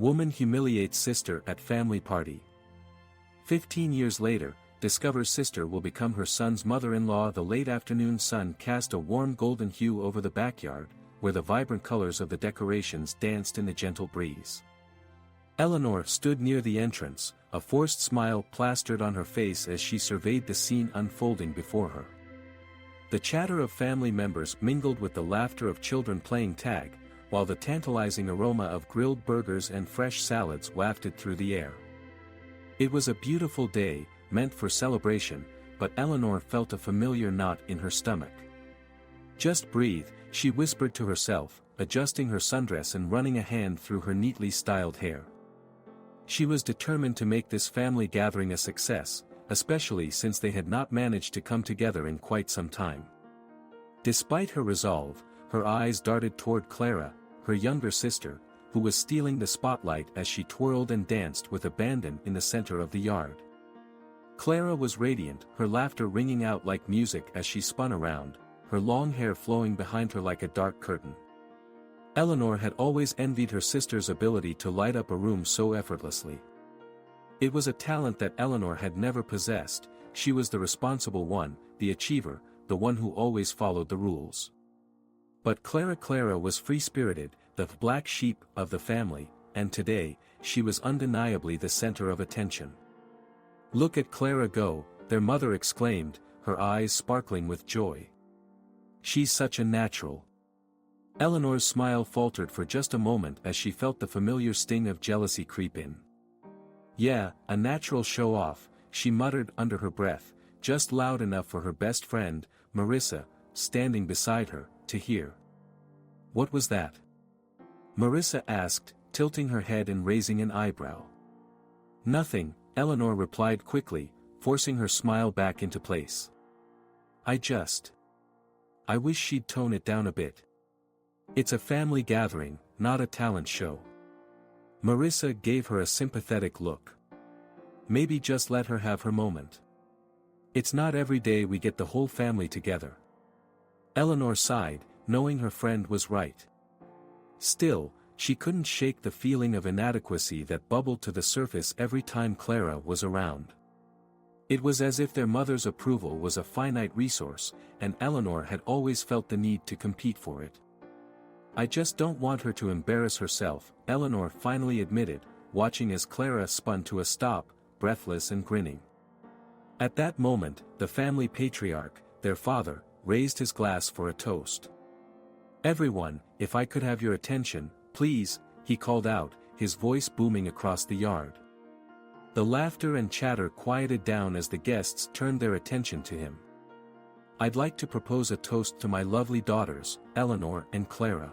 Woman humiliates sister at family party. 15 years later, discovers sister will become her son's mother-in-law. The late afternoon sun cast a warm golden hue over the backyard, where the vibrant colors of the decorations danced in the gentle breeze. Eleanor stood near the entrance, a forced smile plastered on her face as she surveyed the scene unfolding before her. The chatter of family members mingled with the laughter of children playing tag, while the tantalizing aroma of grilled burgers and fresh salads wafted through the air. It was a beautiful day, meant for celebration, but Eleanor felt a familiar knot in her stomach. "Just breathe," she whispered to herself, adjusting her sundress and running a hand through her neatly styled hair. She was determined to make this family gathering a success, especially since they had not managed to come together in quite some time. Despite her resolve, her eyes darted toward Clara, her younger sister, who was stealing the spotlight as she twirled and danced with abandon in the center of the yard. Clara was radiant, her laughter ringing out like music as she spun around, her long hair flowing behind her like a dark curtain. Eleanor had always envied her sister's ability to light up a room so effortlessly. It was a talent that Eleanor had never possessed. She was the responsible one, the achiever, the one who always followed the rules. But Clara was free-spirited, the black sheep of the family, and today, she was undeniably the center of attention. "Look at Clara go," their mother exclaimed, her eyes sparkling with joy. "She's such a natural." Eleanor's smile faltered for just a moment as she felt the familiar sting of jealousy creep in. "Yeah, a natural show-off," she muttered under her breath, just loud enough for her best friend, Marissa, standing beside her, to hear. "What was that?" Marissa asked, tilting her head and raising an eyebrow. "Nothing," Eleanor replied quickly, forcing her smile back into place. I wish she'd tone it down a bit. It's a family gathering, not a talent show." Marissa gave her a sympathetic look. "Maybe just let her have her moment. It's not every day we get the whole family together." Eleanor sighed, knowing her friend was right. Still, she couldn't shake the feeling of inadequacy that bubbled to the surface every time Clara was around. It was as if their mother's approval was a finite resource, and Eleanor had always felt the need to compete for it. "I just don't want her to embarrass herself," Eleanor finally admitted, watching as Clara spun to a stop, breathless and grinning. At that moment, the family patriarch, their father, raised his glass for a toast. "Everyone, if I could have your attention, please," he called out, his voice booming across the yard. The laughter and chatter quieted down as the guests turned their attention to him. "I'd like to propose a toast to my lovely daughters, Eleanor and Clara.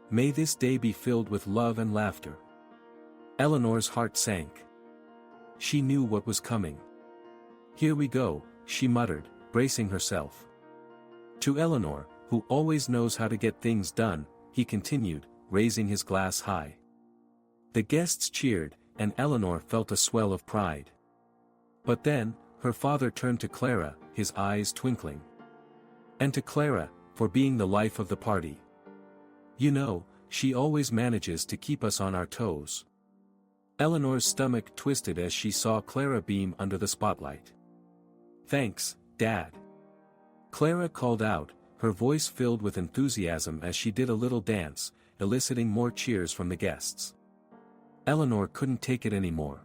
May this day be filled with love and laughter." Eleanor's heart sank. She knew what was coming. "Here we go," she muttered, bracing herself. To Eleanor, who always knows how to get things done, he continued, raising his glass high. The guests cheered, and Eleanor felt a swell of pride. But then, her father turned to Clara, his eyes twinkling. "And to Clara, for being the life of the party. You know, she always manages to keep us on our toes." Eleanor's stomach twisted as she saw Clara beam under the spotlight. "Thanks, Dad." Clara called out, her voice filled with enthusiasm as she did a little dance, eliciting more cheers from the guests. Eleanor couldn't take it anymore.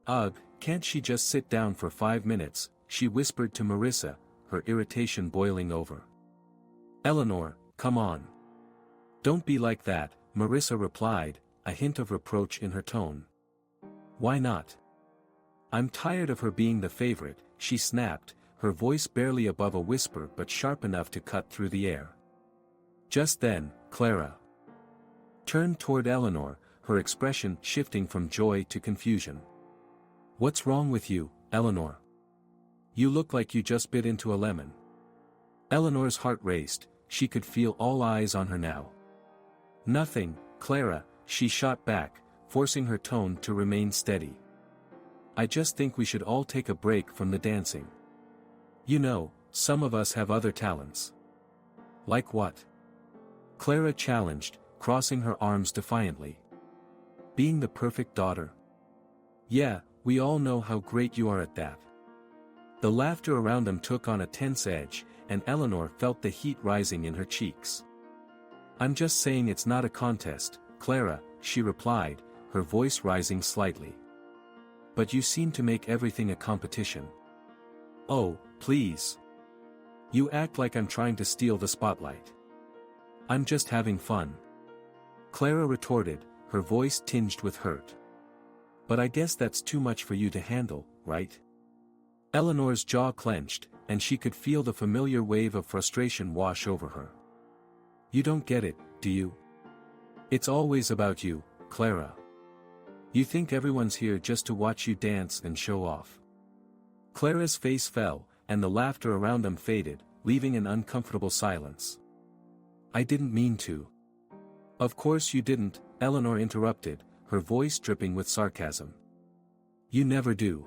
"Ugh, can't she just sit down for 5 minutes?" she whispered to Marissa, her irritation boiling over. "Eleanor, come on. Don't be like that," Marissa replied, a hint of reproach in her tone. "Why not? I'm tired of her being the favorite," she snapped, her voice barely above a whisper but sharp enough to cut through the air. Just then, Clara turned toward Eleanor, her expression shifting from joy to confusion. "What's wrong with you, Eleanor? You look like you just bit into a lemon." Eleanor's heart raced, she could feel all eyes on her now. "Nothing, Clara," she shot back, forcing her tone to remain steady. "I just think we should all take a break from the dancing. You know, some of us have other talents." "Like what?" Clara challenged, crossing her arms defiantly. Being the perfect daughter. Yeah, we all know how great you are at that. The laughter around them took on a tense edge, and Eleanor felt the heat rising in her cheeks. I'm just saying it's not a contest, Clara, she replied, her voice rising slightly. But you seem to make everything a competition. Oh, please. You act like I'm trying to steal the spotlight. I'm just having fun. Clara retorted, her voice tinged with hurt. But I guess that's too much for you to handle, right? Eleanor's jaw clenched, and she could feel the familiar wave of frustration wash over her. You don't get it, do you? It's always about you, Clara. You think everyone's here just to watch you dance and show off. Clara's face fell, and the laughter around them faded, leaving an uncomfortable silence. I didn't mean to. Of course you didn't, Eleanor interrupted, her voice dripping with sarcasm. You never do.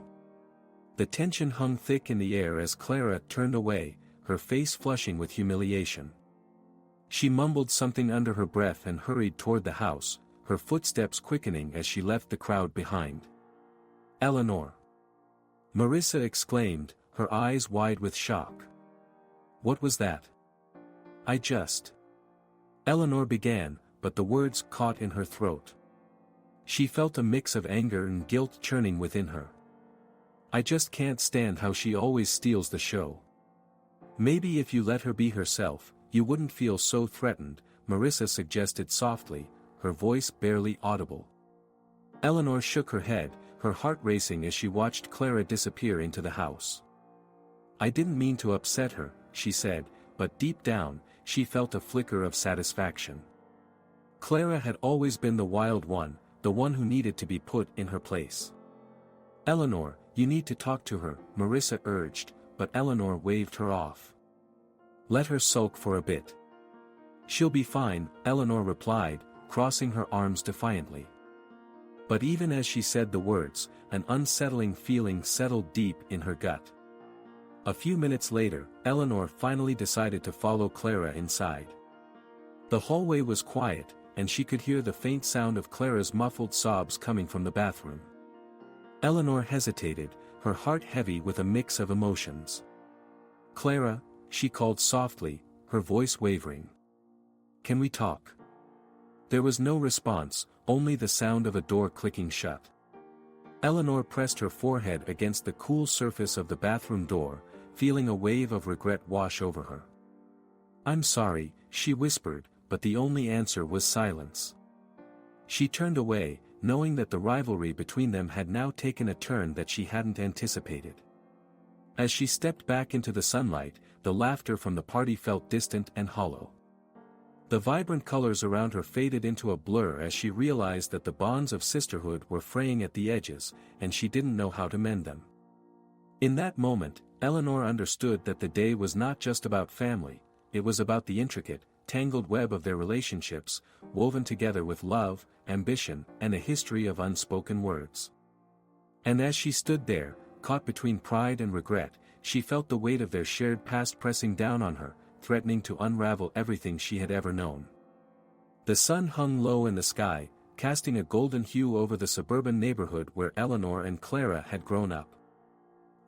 The tension hung thick in the air as Clara turned away, her face flushing with humiliation. She mumbled something under her breath and hurried toward the house, her footsteps quickening as she left the crowd behind. Eleanor! Marissa exclaimed, her eyes wide with shock. What was that? Eleanor began, but the words caught in her throat. She felt a mix of anger and guilt churning within her. I just can't stand how she always steals the show. Maybe if you let her be herself, you wouldn't feel so threatened, Marissa suggested softly, her voice barely audible. Eleanor shook her head, her heart racing as she watched Clara disappear into the house. I didn't mean to upset her, she said, but deep down, she felt a flicker of satisfaction. Clara had always been the wild one, the one who needed to be put in her place. Eleanor, you need to talk to her, Marissa urged, but Eleanor waved her off. Let her sulk for a bit. She'll be fine, Eleanor replied, crossing her arms defiantly. But even as she said the words, an unsettling feeling settled deep in her gut. A few minutes later, Eleanor finally decided to follow Clara inside. The hallway was quiet, and she could hear the faint sound of Clara's muffled sobs coming from the bathroom. Eleanor hesitated, her heart heavy with a mix of emotions. Clara, she called softly, her voice wavering. Can we talk? There was no response, only the sound of a door clicking shut. Eleanor pressed her forehead against the cool surface of the bathroom door, feeling a wave of regret wash over her. I'm sorry, she whispered, but the only answer was silence. She turned away, knowing that the rivalry between them had now taken a turn that she hadn't anticipated. As she stepped back into the sunlight, the laughter from the party felt distant and hollow. The vibrant colors around her faded into a blur as she realized that the bonds of sisterhood were fraying at the edges, and she didn't know how to mend them. In that moment, Eleanor understood that the day was not just about family, it was about the intricate, tangled web of their relationships, woven together with love, ambition, and a history of unspoken words. And as she stood there, caught between pride and regret, she felt the weight of their shared past pressing down on her, threatening to unravel everything she had ever known. The sun hung low in the sky, casting a golden hue over the suburban neighborhood where Eleanor and Clara had grown up.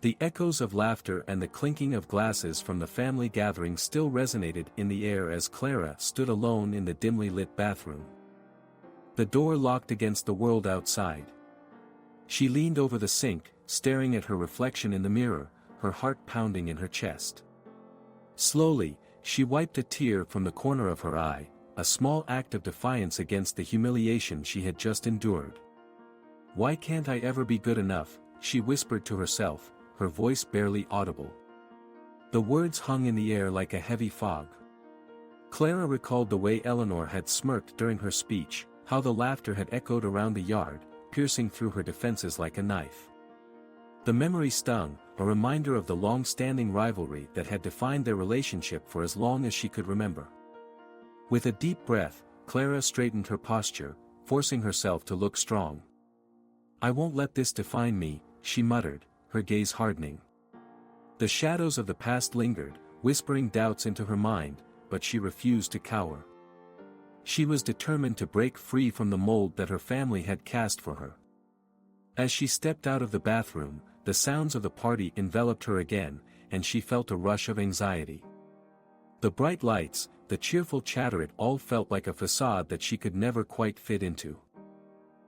The echoes of laughter and the clinking of glasses from the family gathering still resonated in the air as Clara stood alone in the dimly lit bathroom. The door locked against the world outside. She leaned over the sink, staring at her reflection in the mirror, her heart pounding in her chest. Slowly, she wiped a tear from the corner of her eye, a small act of defiance against the humiliation she had just endured. Why can't I ever be good enough, she whispered to herself, her voice barely audible. The words hung in the air like a heavy fog. Clara recalled the way Eleanor had smirked during her speech, how the laughter had echoed around the yard, piercing through her defenses like a knife. The memory stung, a reminder of the long-standing rivalry that had defined their relationship for as long as she could remember. With a deep breath, Clara straightened her posture, forcing herself to look strong. I won't let this define me, she muttered, her gaze hardening. The shadows of the past lingered, whispering doubts into her mind, but she refused to cower. She was determined to break free from the mold that her family had cast for her. As she stepped out of the bathroom, the sounds of the party enveloped her again, and she felt a rush of anxiety. The bright lights, the cheerful chatter, it all felt like a facade that she could never quite fit into.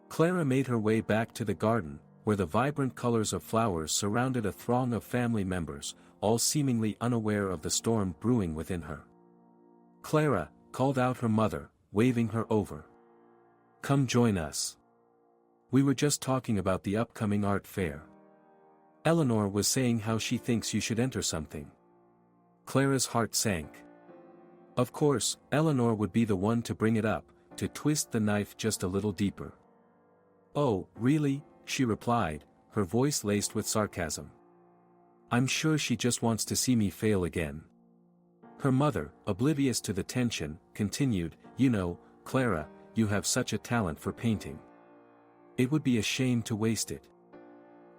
Clara made her way back to the garden, where the vibrant colors of flowers surrounded a throng of family members, all seemingly unaware of the storm brewing within her. "Clara," called out her mother, waving her over. "Come join us. We were just talking about the upcoming art fair. Eleanor was saying how she thinks you should enter something." Clara's heart sank. Of course, Eleanor would be the one to bring it up, to twist the knife just a little deeper. "Oh, really?" she replied, her voice laced with sarcasm. "I'm sure she just wants to see me fail again." Her mother, oblivious to the tension, continued, "You know, Clara, you have such a talent for painting. It would be a shame to waste it.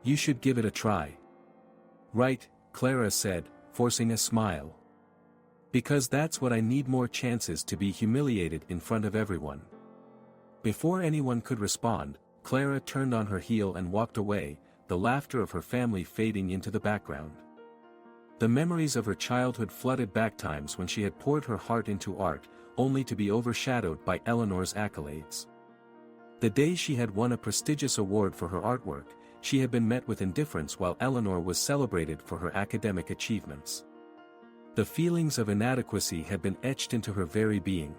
You should give it a try." "Right," Clara said, forcing a smile. "Because that's what I need, more chances to be humiliated in front of everyone." Before anyone could respond, Clara turned on her heel and walked away, the laughter of her family fading into the background. The memories of her childhood flooded back, times when she had poured her heart into art, only to be overshadowed by Eleanor's accolades. The day she had won a prestigious award for her artwork, she had been met with indifference while Eleanor was celebrated for her academic achievements. The feelings of inadequacy had been etched into her very being.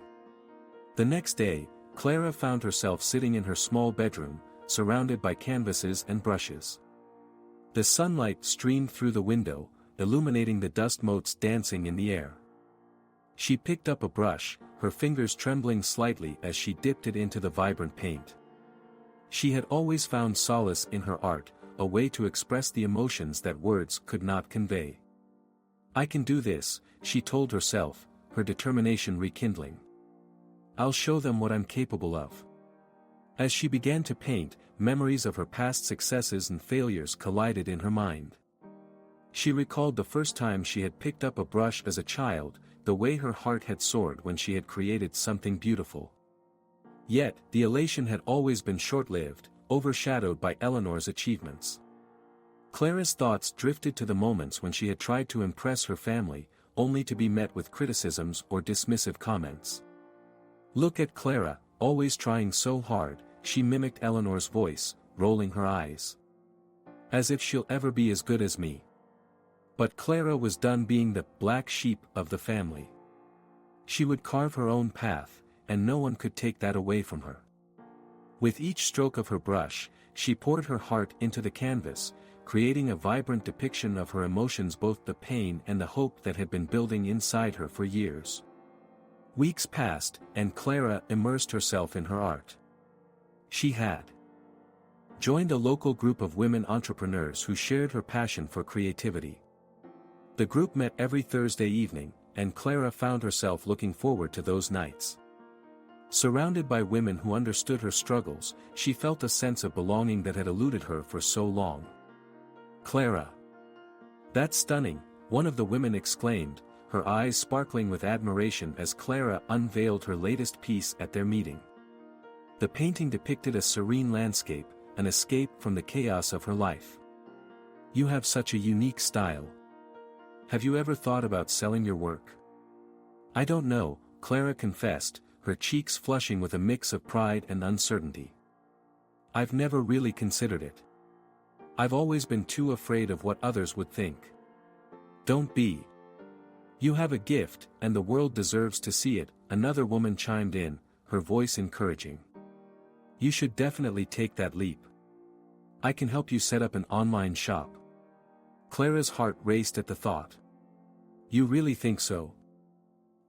The next day, Clara found herself sitting in her small bedroom, surrounded by canvases and brushes. The sunlight streamed through the window, illuminating the dust motes dancing in the air. She picked up a brush, her fingers trembling slightly as she dipped it into the vibrant paint. She had always found solace in her art, a way to express the emotions that words could not convey. "I can do this," she told herself, her determination rekindling. "I'll show them what I'm capable of." As she began to paint, memories of her past successes and failures collided in her mind. She recalled the first time she had picked up a brush as a child, the way her heart had soared when she had created something beautiful. Yet, the elation had always been short-lived, overshadowed by Eleanor's achievements. Clara's thoughts drifted to the moments when she had tried to impress her family, only to be met with criticisms or dismissive comments. "Look at Clara, always trying so hard," she mimicked Eleanor's voice, rolling her eyes. "As if she'll ever be as good as me." But Clara was done being the black sheep of the family. She would carve her own path, and no one could take that away from her. With each stroke of her brush, she poured her heart into the canvas, creating a vibrant depiction of her emotions, both the pain and the hope that had been building inside her for years. Weeks passed, and Clara immersed herself in her art. She had joined a local group of women entrepreneurs who shared her passion for creativity. The group met every Thursday evening, and Clara found herself looking forward to those nights. Surrounded by women who understood her struggles, she felt a sense of belonging that had eluded her for so long. "Clara! That's stunning," one of the women exclaimed, her eyes sparkling with admiration as Clara unveiled her latest piece at their meeting. The painting depicted a serene landscape, an escape from the chaos of her life. "You have such a unique style. Have you ever thought about selling your work?" "I don't know," Clara confessed, her cheeks flushing with a mix of pride and uncertainty. "I've never really considered it. I've always been too afraid of what others would think." "Don't be. You have a gift, and the world deserves to see it," another woman chimed in, her voice encouraging. "You should definitely take that leap. I can help you set up an online shop." Clara's heart raced at the thought. "You really think so?"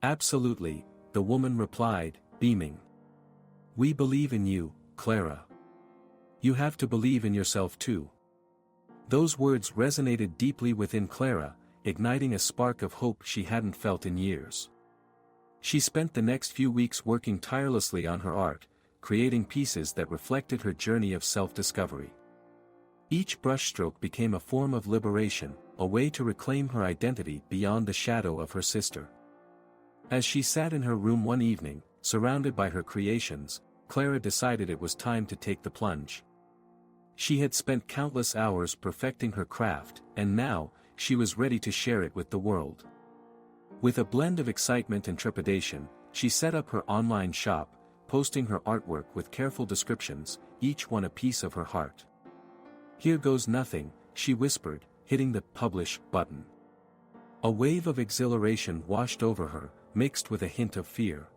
"Absolutely," the woman replied, beaming. "We believe in you, Clara. You have to believe in yourself too." Those words resonated deeply within Clara, igniting a spark of hope she hadn't felt in years. She spent the next few weeks working tirelessly on her art, creating pieces that reflected her journey of self-discovery. Each brushstroke became a form of liberation, a way to reclaim her identity beyond the shadow of her sister. As she sat in her room one evening, surrounded by her creations, Clara decided it was time to take the plunge. She had spent countless hours perfecting her craft, and now, she was ready to share it with the world. With a blend of excitement and trepidation, she set up her online shop, posting her artwork with careful descriptions, each one a piece of her heart. "Here goes nothing," she whispered, hitting the "publish" button. A wave of exhilaration washed over her, mixed with a hint of fear.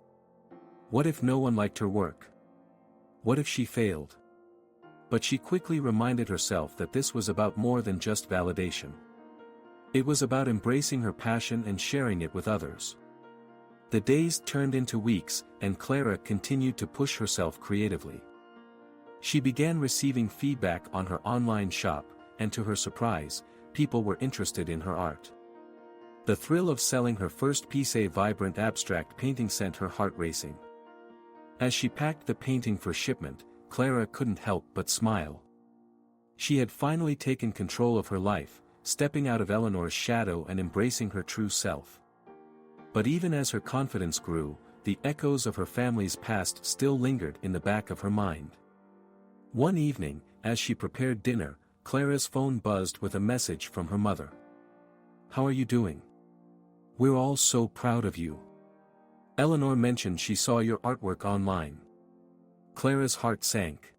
What if no one liked her work? What if she failed? But she quickly reminded herself that this was about more than just validation. It was about embracing her passion and sharing it with others. The days turned into weeks, and Clara continued to push herself creatively. She began receiving feedback on her online shop, and to her surprise, people were interested in her art. The thrill of selling her first piece, a vibrant abstract painting, sent her heart racing. As she packed the painting for shipment, Clara couldn't help but smile. She had finally taken control of her life, stepping out of Eleanor's shadow and embracing her true self. But even as her confidence grew, the echoes of her family's past still lingered in the back of her mind. One evening, as she prepared dinner, Clara's phone buzzed with a message from her mother. "How are you doing? We're all so proud of you. Eleanor mentioned she saw your artwork online." Clara's heart sank.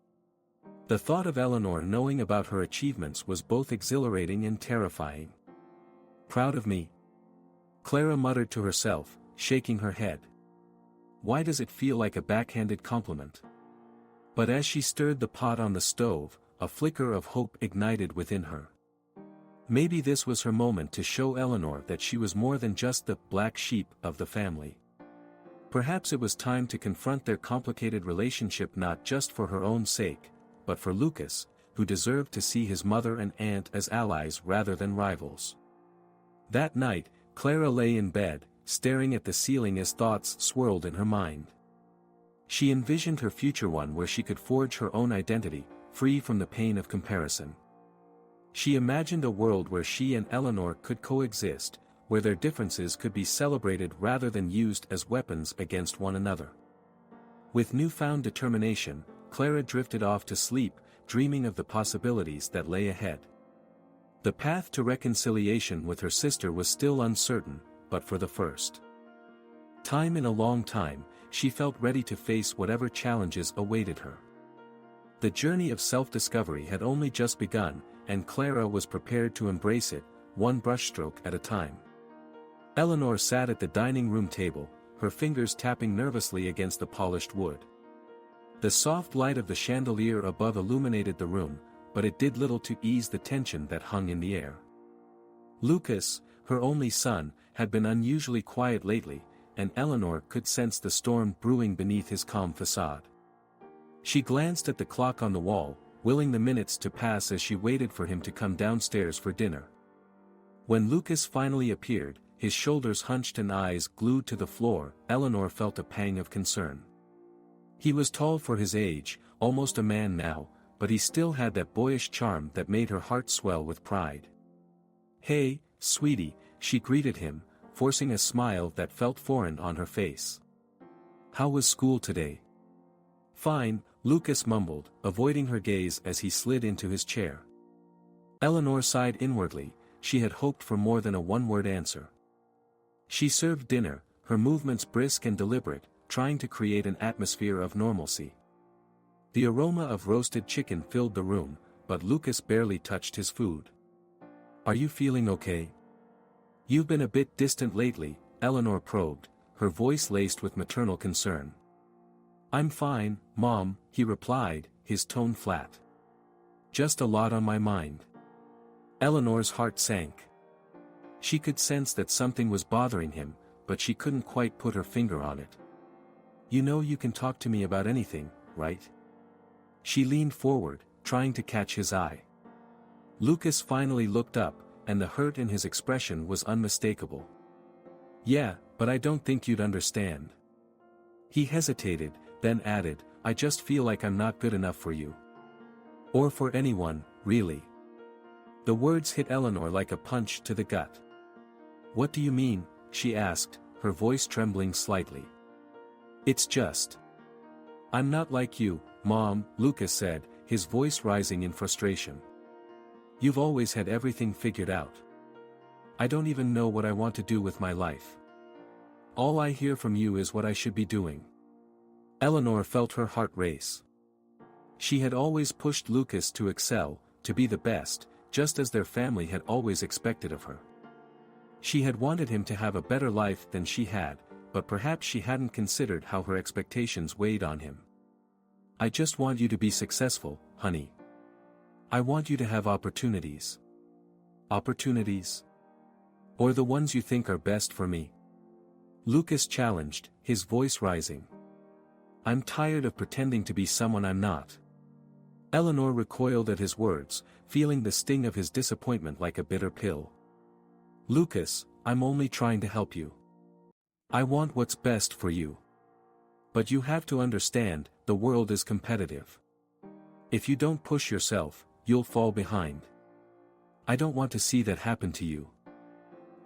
The thought of Eleanor knowing about her achievements was both exhilarating and terrifying. "Proud of me?" Clara muttered to herself, shaking her head. Why does it feel like a backhanded compliment? But as she stirred the pot on the stove, a flicker of hope ignited within her. Maybe this was her moment to show Eleanor that she was more than just the black sheep of the family. Perhaps it was time to confront their complicated relationship, not just for her own sake, but for Lucas, who deserved to see his mother and aunt as allies rather than rivals. That night, Clara lay in bed, staring at the ceiling as thoughts swirled in her mind. She envisioned her future, one where she could forge her own identity, free from the pain of comparison. She imagined a world where she and Eleanor could coexist, where their differences could be celebrated rather than used as weapons against one another. With newfound determination, Clara drifted off to sleep, dreaming of the possibilities that lay ahead. The path to reconciliation with her sister was still uncertain, but for the first time in a long time, she felt ready to face whatever challenges awaited her. The journey of self-discovery had only just begun, and Clara was prepared to embrace it, one brushstroke at a time. Eleanor sat at the dining room table, her fingers tapping nervously against the polished wood. The soft light of the chandelier above illuminated the room, but it did little to ease the tension that hung in the air. Lucas, her only son, had been unusually quiet lately, and Eleanor could sense the storm brewing beneath his calm facade. She glanced at the clock on the wall, willing the minutes to pass as she waited for him to come downstairs for dinner. When Lucas finally appeared, his shoulders hunched and eyes glued to the floor, Eleanor felt a pang of concern. He was tall for his age, almost a man now, but he still had that boyish charm that made her heart swell with pride. "Hey, sweetie," she greeted him, forcing a smile that felt foreign on her face. "How was school today?" "Fine," Lucas mumbled, avoiding her gaze as he slid into his chair. Eleanor sighed inwardly, she had hoped for more than a one-word answer. She served dinner, her movements brisk and deliberate, trying to create an atmosphere of normalcy. The aroma of roasted chicken filled the room, but Lucas barely touched his food. "Are you feeling okay? You've been a bit distant lately," Eleanor probed, her voice laced with maternal concern. "I'm fine, Mom," he replied, his tone flat. "Just a lot on my mind." Eleanor's heart sank. She could sense that something was bothering him, but she couldn't quite put her finger on it. "You know you can talk to me about anything, right?" She leaned forward, trying to catch his eye. Lucas finally looked up, and the hurt in his expression was unmistakable. "Yeah, but I don't think you'd understand." He hesitated, then added, "I just feel like I'm not good enough for you. Or for anyone, really." The words hit Eleanor like a punch to the gut. "What do you mean?" she asked, her voice trembling slightly. It's just. I'm not like you, Mom, Lucas said, his voice rising in frustration. You've always had everything figured out. I don't even know what I want to do with my life. All I hear from you is what I should be doing. Eleanor felt her heart race. She had always pushed Lucas to excel, to be the best, just as their family had always expected of her. She had wanted him to have a better life than she had, but perhaps she hadn't considered how her expectations weighed on him. I just want you to be successful, honey. I want you to have opportunities. Opportunities? Or the ones you think are best for me? Lucas challenged, his voice rising. I'm tired of pretending to be someone I'm not. Eleanor recoiled at his words, feeling the sting of his disappointment like a bitter pill. Lucas, I'm only trying to help you. I want what's best for you. But you have to understand, the world is competitive. If you don't push yourself, you'll fall behind. I don't want to see that happen to you.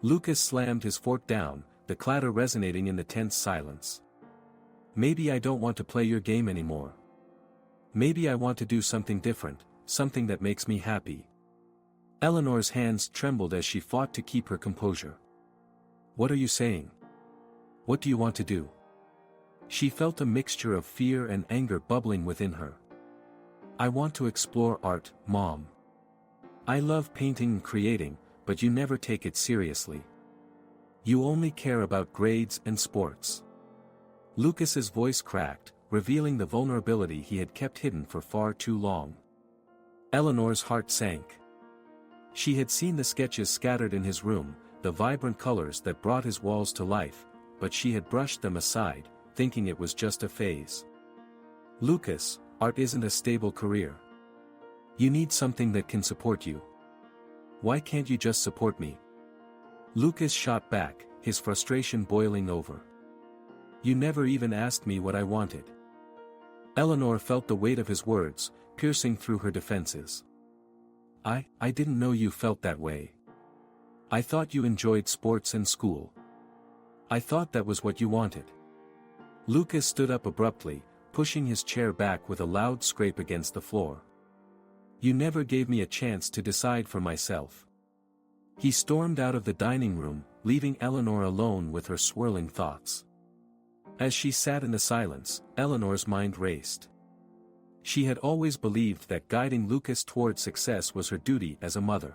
Lucas slammed his fork down, the clatter resonating in the tense silence. Maybe I don't want to play your game anymore. Maybe I want to do something different, something that makes me happy. Eleanor's hands trembled as she fought to keep her composure. What are you saying? What do you want to do? She felt a mixture of fear and anger bubbling within her. I want to explore art, Mom. I love painting and creating, but you never take it seriously. You only care about grades and sports. Lucas's voice cracked, revealing the vulnerability he had kept hidden for far too long. Eleanor's heart sank. She had seen the sketches scattered in his room, the vibrant colors that brought his walls to life, but she had brushed them aside, thinking it was just a phase. Lucas, art isn't a stable career. You need something that can support you. Why can't you just support me? Lucas shot back, his frustration boiling over. You never even asked me what I wanted. Eleanor felt the weight of his words, piercing through her defenses. I didn't know you felt that way. I thought you enjoyed sports and school. I thought that was what you wanted. Lucas stood up abruptly, pushing his chair back with a loud scrape against the floor. You never gave me a chance to decide for myself. He stormed out of the dining room, leaving Eleanor alone with her swirling thoughts. As she sat in the silence, Eleanor's mind raced. She had always believed that guiding Lucas toward success was her duty as a mother.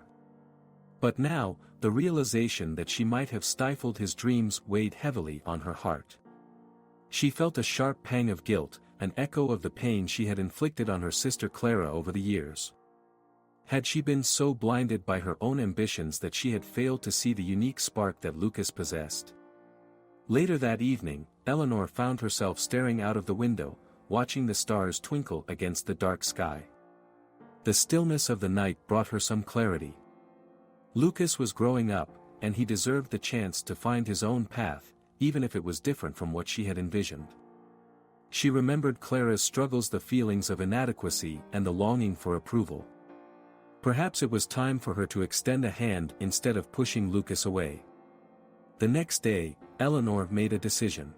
But now, the realization that she might have stifled his dreams weighed heavily on her heart. She felt a sharp pang of guilt, an echo of the pain she had inflicted on her sister Clara over the years. Had she been so blinded by her own ambitions that she had failed to see the unique spark that Lucas possessed? Later that evening, Eleanor found herself staring out of the window, watching the stars twinkle against the dark sky. The stillness of the night brought her some clarity. Lucas was growing up, and he deserved the chance to find his own path, even if it was different from what she had envisioned. She remembered Clara's struggles, the feelings of inadequacy and the longing for approval. Perhaps it was time for her to extend a hand instead of pushing Lucas away. The next day, Eleanor made a decision.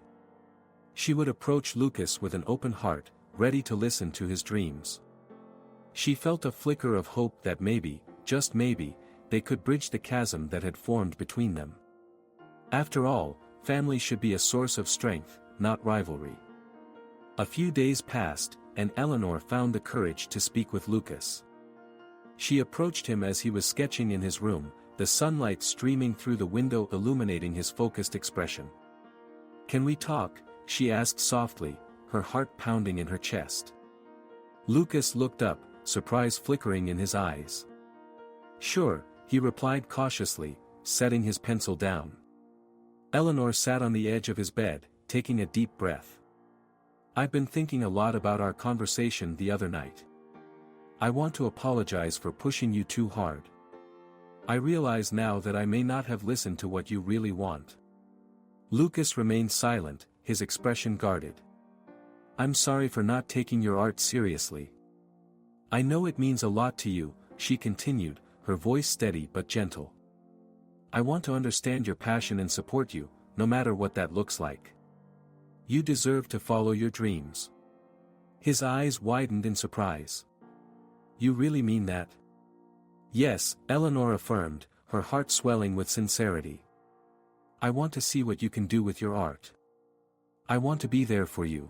She would approach Lucas with an open heart, ready to listen to his dreams. She felt a flicker of hope that maybe, just maybe, they could bridge the chasm that had formed between them. After all, family should be a source of strength, not rivalry. A few days passed, and Eleanor found the courage to speak with Lucas. She approached him as he was sketching in his room, the sunlight streaming through the window illuminating his focused expression. Can we talk? She asked softly, her heart pounding in her chest. Lucas looked up, surprise flickering in his eyes. Sure, he replied cautiously, setting his pencil down. Eleanor sat on the edge of his bed, taking a deep breath. I've been thinking a lot about our conversation the other night. I want to apologize for pushing you too hard. I realize now that I may not have listened to what you really want. Lucas remained silent, his expression guarded. I'm sorry for not taking your art seriously. I know it means a lot to you, she continued, her voice steady but gentle. I want to understand your passion and support you, no matter what that looks like. You deserve to follow your dreams. His eyes widened in surprise. You really mean that? Yes, Eleanor affirmed, her heart swelling with sincerity. I want to see what you can do with your art. I want to be there for you.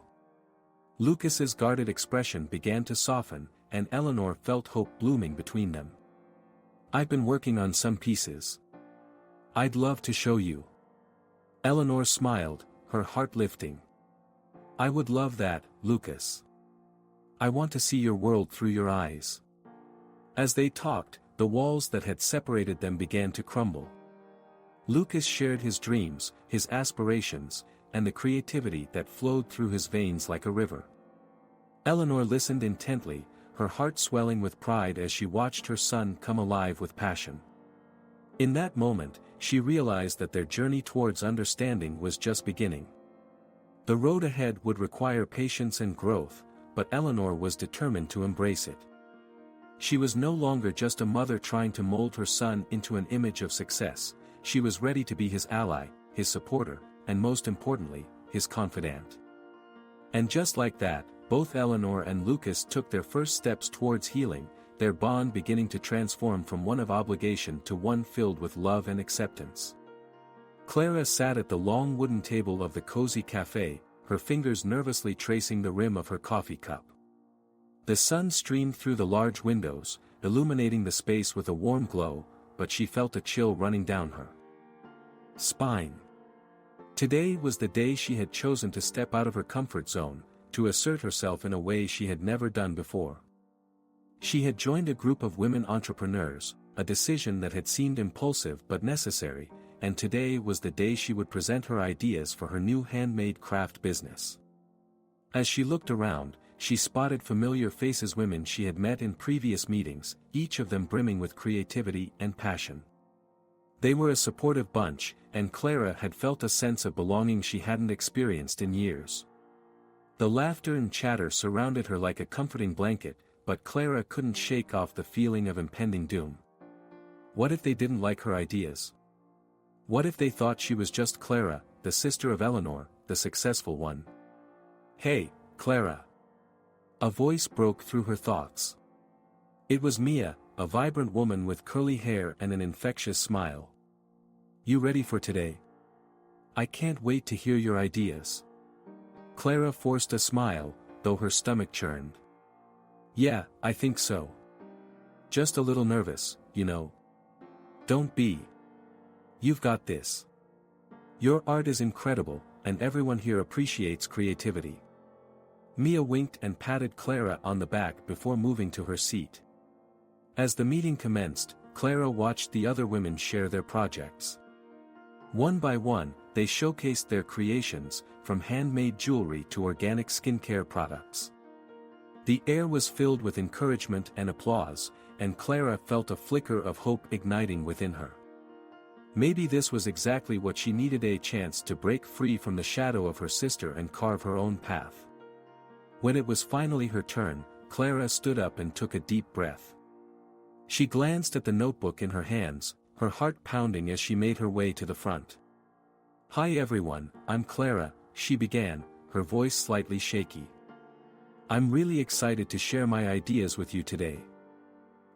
Lucas's guarded expression began to soften, and Eleanor felt hope blooming between them. I've been working on some pieces. I'd love to show you. Eleanor smiled, her heart lifting. I would love that, Lucas. I want to see your world through your eyes. As they talked, the walls that had separated them began to crumble. Lucas shared his dreams, his aspirations, and the creativity that flowed through his veins like a river. Eleanor listened intently, her heart swelling with pride as she watched her son come alive with passion. In that moment, she realized that their journey towards understanding was just beginning. The road ahead would require patience and growth, but Eleanor was determined to embrace it. She was no longer just a mother trying to mold her son into an image of success. She was ready to be his ally, his supporter, and most importantly, his confidant. And just like that, both Eleanor and Lucas took their first steps towards healing, their bond beginning to transform from one of obligation to one filled with love and acceptance. Clara sat at the long wooden table of the cozy cafe, her fingers nervously tracing the rim of her coffee cup. The sun streamed through the large windows, illuminating the space with a warm glow, but she felt a chill running down her spine. Today was the day she had chosen to step out of her comfort zone, to assert herself in a way she had never done before. She had joined a group of women entrepreneurs, a decision that had seemed impulsive but necessary, and today was the day she would present her ideas for her new handmade craft business. As she looked around, she spotted familiar faces, women she had met in previous meetings, each of them brimming with creativity and passion. They were a supportive bunch, and Clara had felt a sense of belonging she hadn't experienced in years. The laughter and chatter surrounded her like a comforting blanket, but Clara couldn't shake off the feeling of impending doom. What if they didn't like her ideas? What if they thought she was just Clara, the sister of Eleanor, the successful one? Hey, Clara! A voice broke through her thoughts. It was Mia, a vibrant woman with curly hair and an infectious smile. You ready for today? I can't wait to hear your ideas. Clara forced a smile, though her stomach churned. Yeah, I think so. Just a little nervous, you know. Don't be. You've got this. Your art is incredible, and everyone here appreciates creativity. Mia winked and patted Clara on the back before moving to her seat. As the meeting commenced, Clara watched the other women share their projects. One by one, they showcased their creations, from handmade jewelry to organic skincare products. The air was filled with encouragement and applause, and Clara felt a flicker of hope igniting within her. Maybe this was exactly what she needed, a chance to break free from the shadow of her sister and carve her own path. When it was finally her turn, Clara stood up and took a deep breath. She glanced at the notebook in her hands, her heart pounding as she made her way to the front. Hi everyone, I'm Clara, she began, her voice slightly shaky. I'm really excited to share my ideas with you today.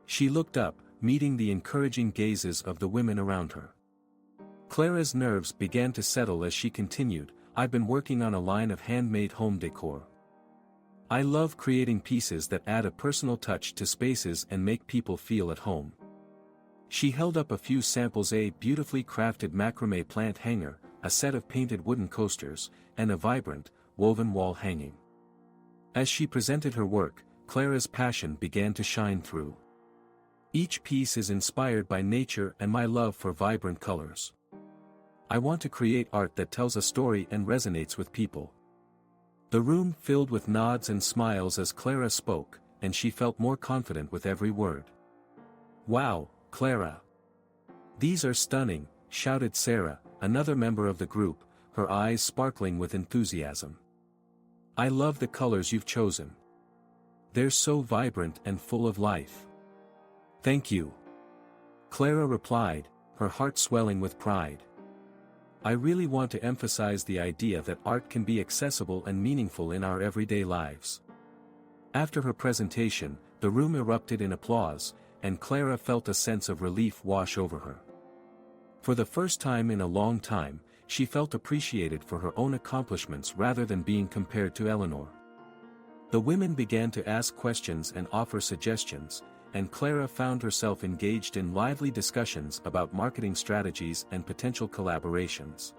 She looked up, meeting the encouraging gazes of the women around her. Clara's nerves began to settle as she continued, I've been working on a line of handmade home decor. I love creating pieces that add a personal touch to spaces and make people feel at home. She held up a few samples: a beautifully crafted macrame plant hanger, a set of painted wooden coasters, and a vibrant, woven wall hanging. As she presented her work, Clara's passion began to shine through. Each piece is inspired by nature and my love for vibrant colors. I want to create art that tells a story and resonates with people. The room filled with nods and smiles as Clara spoke, and she felt more confident with every word. Wow, Clara! These are stunning, shouted Sarah, another member of the group, her eyes sparkling with enthusiasm. I love the colors you've chosen. They're so vibrant and full of life. Thank you. Clara replied, her heart swelling with pride. I really want to emphasize the idea that art can be accessible and meaningful in our everyday lives. After her presentation, the room erupted in applause, and Clara felt a sense of relief wash over her. For the first time in a long time, she felt appreciated for her own accomplishments rather than being compared to Eleanor. The women began to ask questions and offer suggestions, and Clara found herself engaged in lively discussions about marketing strategies and potential collaborations.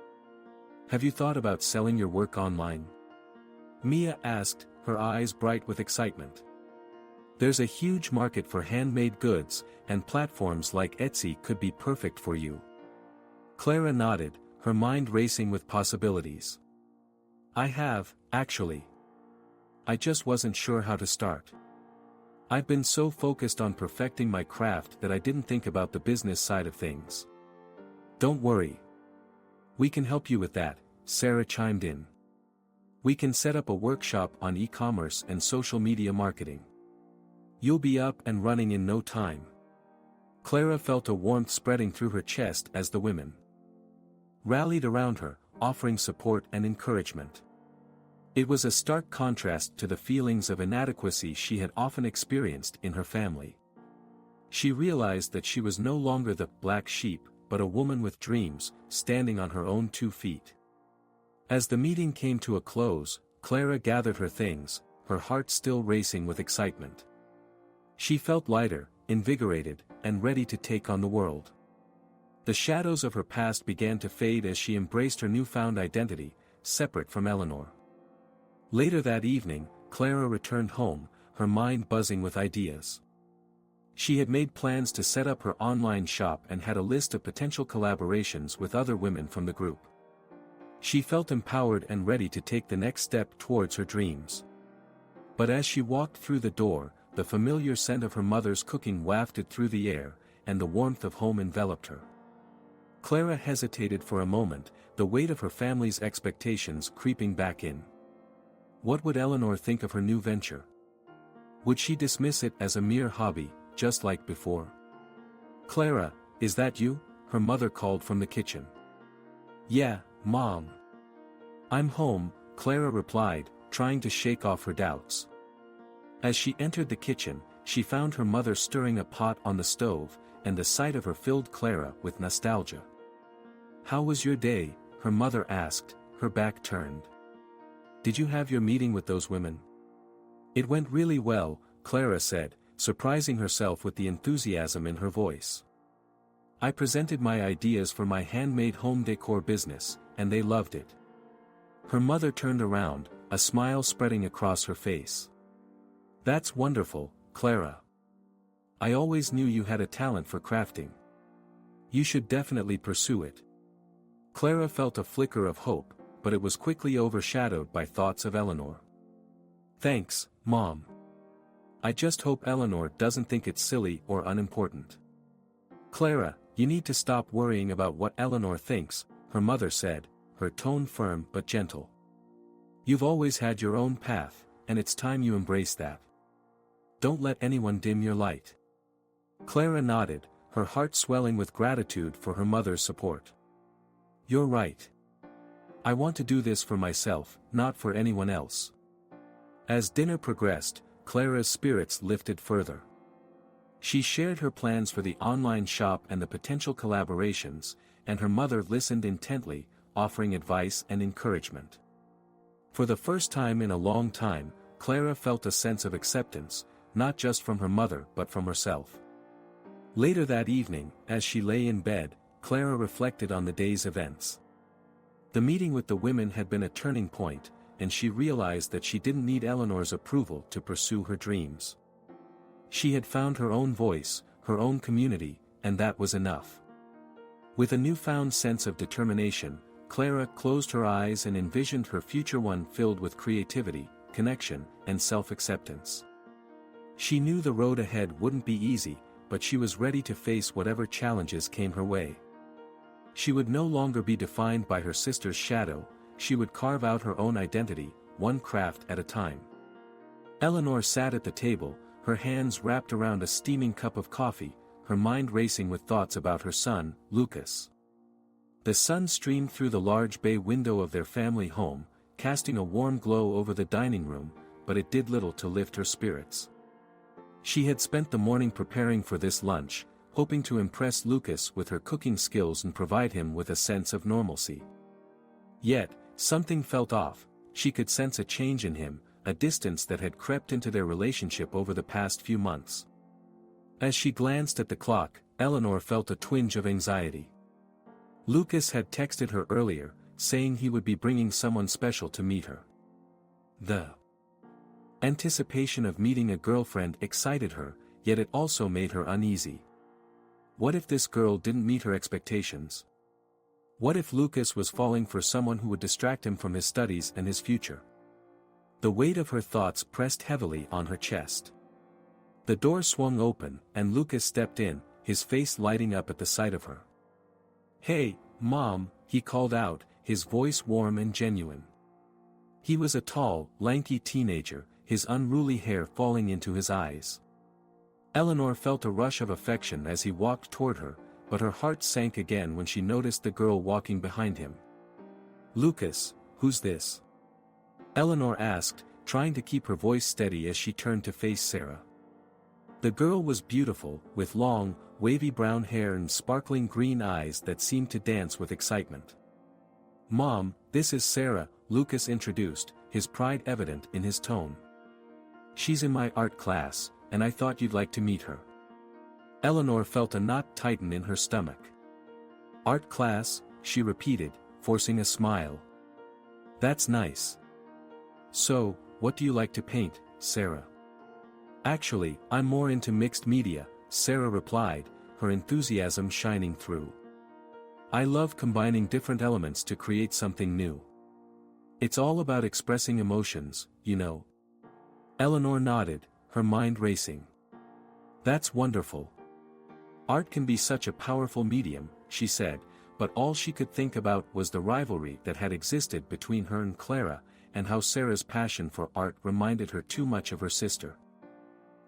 Have you thought about selling your work online? Mia asked, her eyes bright with excitement. There's a huge market for handmade goods, and platforms like Etsy could be perfect for you. Clara nodded, her mind racing with possibilities. I have, actually. I just wasn't sure how to start. I've been so focused on perfecting my craft that I didn't think about the business side of things. Don't worry. We can help you with that, Sarah chimed in. We can set up a workshop on e-commerce and social media marketing. You'll be up and running in no time. Clara felt a warmth spreading through her chest as the women rallied around her, offering support and encouragement. It was a stark contrast to the feelings of inadequacy she had often experienced in her family. She realized that she was no longer the black sheep, but a woman with dreams, standing on her own 2 feet. As the meeting came to a close, Clara gathered her things, her heart still racing with excitement. She felt lighter, invigorated, and ready to take on the world. The shadows of her past began to fade as she embraced her newfound identity, separate from Eleanor. Later that evening, Clara returned home, her mind buzzing with ideas. She had made plans to set up her online shop and had a list of potential collaborations with other women from the group. She felt empowered and ready to take the next step towards her dreams. But as she walked through the door, the familiar scent of her mother's cooking wafted through the air, and the warmth of home enveloped her. Clara hesitated for a moment, the weight of her family's expectations creeping back in. What would Eleanor think of her new venture? Would she dismiss it as a mere hobby, just like before? Clara, is that you? Her mother called from the kitchen. Yeah, Mom. I'm home, Clara replied, trying to shake off her doubts. As she entered the kitchen, she found her mother stirring a pot on the stove, and the sight of her filled Clara with nostalgia. How was your day? Her mother asked, her back turned. Did you have your meeting with those women? It went really well, Clara said, surprising herself with the enthusiasm in her voice. I presented my ideas for my handmade home decor business, and they loved it. Her mother turned around, a smile spreading across her face. That's wonderful, Clara. I always knew you had a talent for crafting. You should definitely pursue it. Clara felt a flicker of hope, but it was quickly overshadowed by thoughts of Eleanor. Thanks, Mom. I just hope Eleanor doesn't think it's silly or unimportant. Clara, you need to stop worrying about what Eleanor thinks, her mother said, her tone firm but gentle. You've always had your own path, and it's time you embrace that. Don't let anyone dim your light. Clara nodded, her heart swelling with gratitude for her mother's support. You're right. I want to do this for myself, not for anyone else. As dinner progressed, Clara's spirits lifted further. She shared her plans for the online shop and the potential collaborations, and her mother listened intently, offering advice and encouragement. For the first time in a long time, Clara felt a sense of acceptance, not just from her mother but from herself. Later that evening, as she lay in bed, Clara reflected on the day's events. The meeting with the women had been a turning point, and she realized that she didn't need Eleanor's approval to pursue her dreams. She had found her own voice, her own community, and that was enough. With a newfound sense of determination, Clara closed her eyes and envisioned her future, one filled with creativity, connection, and self-acceptance. She knew the road ahead wouldn't be easy, but she was ready to face whatever challenges came her way. She would no longer be defined by her sister's shadow, she would carve out her own identity, one craft at a time. Eleanor sat at the table, her hands wrapped around a steaming cup of coffee, her mind racing with thoughts about her son, Lucas. The sun streamed through the large bay window of their family home, casting a warm glow over the dining room, but it did little to lift her spirits. She had spent the morning preparing for this lunch, hoping to impress Lucas with her cooking skills and provide him with a sense of normalcy. Yet, something felt off. She could sense a change in him, a distance that had crept into their relationship over the past few months. As she glanced at the clock, Eleanor felt a twinge of anxiety. Lucas had texted her earlier, saying he would be bringing someone special to meet her. The anticipation of meeting a girlfriend excited her, yet it also made her uneasy. What if this girl didn't meet her expectations? What if Lucas was falling for someone who would distract him from his studies and his future? The weight of her thoughts pressed heavily on her chest. The door swung open, and Lucas stepped in, his face lighting up at the sight of her. "Hey, Mom," he called out, his voice warm and genuine. He was a tall, lanky teenager, his unruly hair falling into his eyes. Eleanor felt a rush of affection as he walked toward her, but her heart sank again when she noticed the girl walking behind him. "Lucas, who's this?" Eleanor asked, trying to keep her voice steady as she turned to face Sarah. The girl was beautiful, with long, wavy brown hair and sparkling green eyes that seemed to dance with excitement. "Mom, this is Sarah," Lucas introduced, his pride evident in his tone. "She's in my art class, and I thought you'd like to meet her." Eleanor felt a knot tighten in her stomach. "Art class," she repeated, forcing a smile. "That's nice. So, what do you like to paint, Sarah?" "Actually, I'm more into mixed media," Sarah replied, her enthusiasm shining through. "I love combining different elements to create something new. It's all about expressing emotions, you know." Eleanor nodded, her mind racing. "That's wonderful. Art can be such a powerful medium," she said, but all she could think about was the rivalry that had existed between her and Clara, and how Sarah's passion for art reminded her too much of her sister.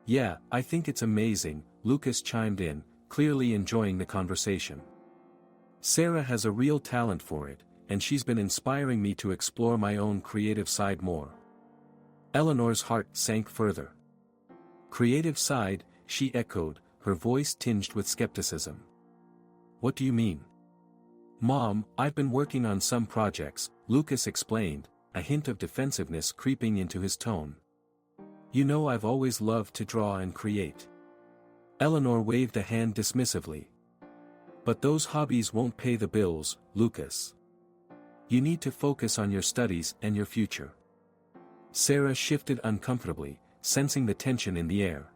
"Yeah, I think it's amazing," Lucas chimed in, clearly enjoying the conversation. "Sarah has a real talent for it, and she's been inspiring me to explore my own creative side more." Eleanor's heart sank further. "Creative side," she echoed, her voice tinged with skepticism. "What do you mean?" "Mom, I've been working on some projects," Lucas explained, a hint of defensiveness creeping into his tone. "You know I've always loved to draw and create." Eleanor waved a hand dismissively. "But those hobbies won't pay the bills, Lucas. You need to focus on your studies and your future." Sarah shifted uncomfortably, sensing the tension in the air.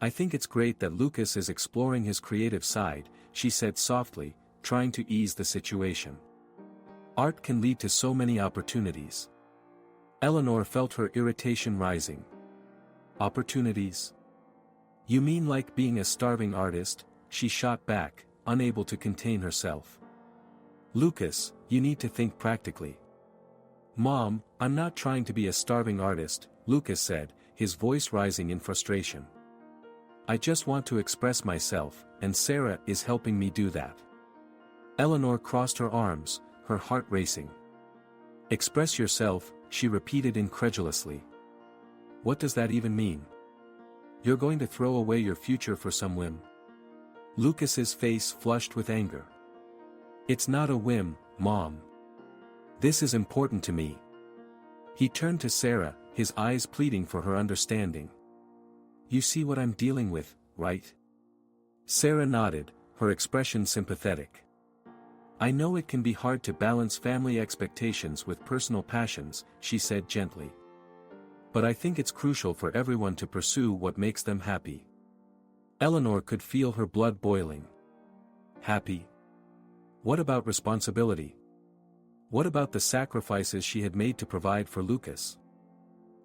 "I think it's great that Lucas is exploring his creative side," she said softly, trying to ease the situation. "Art can lead to so many opportunities." Eleanor felt her irritation rising. "Opportunities? You mean like being a starving artist?" she shot back, unable to contain herself. "Lucas, you need to think practically." "Mom, I'm not trying to be a starving artist," Lucas said, his voice rising in frustration. "I just want to express myself, and Sarah is helping me do that." Eleanor crossed her arms, her heart racing. "Express yourself," she repeated incredulously. "What does that even mean? You're going to throw away your future for some whim?" Lucas's face flushed with anger. "It's not a whim, Mom. This is important to me." He turned to Sarah, his eyes pleading for her understanding. "You see what I'm dealing with, right?" Sarah nodded, her expression sympathetic. "I know it can be hard to balance family expectations with personal passions," she said gently. "But I think it's crucial for everyone to pursue what makes them happy." Eleanor could feel her blood boiling. Happy? What about responsibility? What about the sacrifices she had made to provide for Lucas?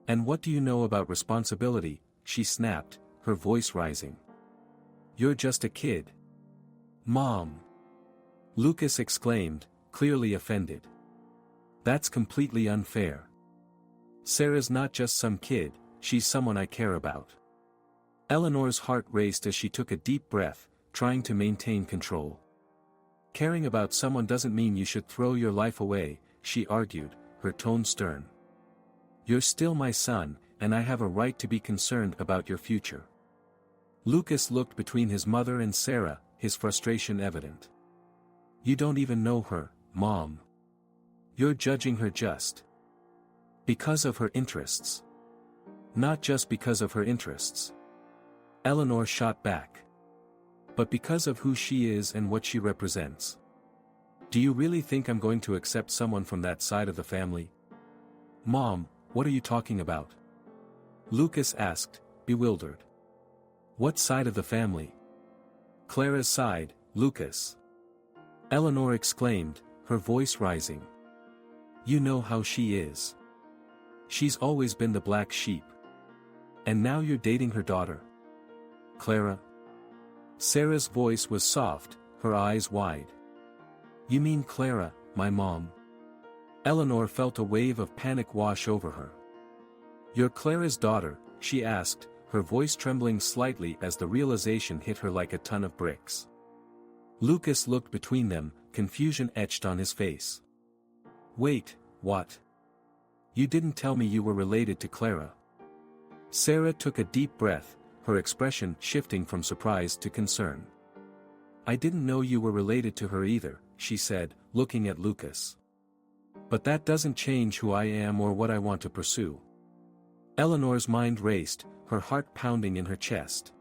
"And what do you know about responsibility?" she snapped, her voice rising. "You're just a kid." "Mom!" Lucas exclaimed, clearly offended. "That's completely unfair. Sarah's not just some kid, she's someone I care about." Eleanor's heart raced as she took a deep breath, trying to maintain control. Caring about someone doesn't mean you should throw your life away, she argued, her tone stern. You're still my son, and I have a right to be concerned about your future. Lucas looked between his mother and Sarah, his frustration evident. You don't even know her, Mom. You're judging her just because of her interests. Not just because of her interests. Eleanor shot back. But because of who she is and what she represents. Do you really think I'm going to accept someone from that side of the family? Mom, what are you talking about? Lucas asked, bewildered. What side of the family? Clara's side, Lucas. Eleanor exclaimed, her voice rising. You know how she is. She's always been the black sheep. And now you're dating her daughter. Clara? Sarah's voice was soft, her eyes wide. You mean Clara, my mom? Eleanor felt a wave of panic wash over her. You're Clara's daughter, she asked, her voice trembling slightly as the realization hit her like a ton of bricks. Lucas looked between them, confusion etched on his face. Wait, what? You didn't tell me you were related to Clara. Sarah took a deep breath, her expression shifting from surprise to concern. I didn't know you were related to her either, she said, looking at Lucas. But that doesn't change who I am or what I want to pursue. Eleanor's mind raced, her heart pounding in her chest.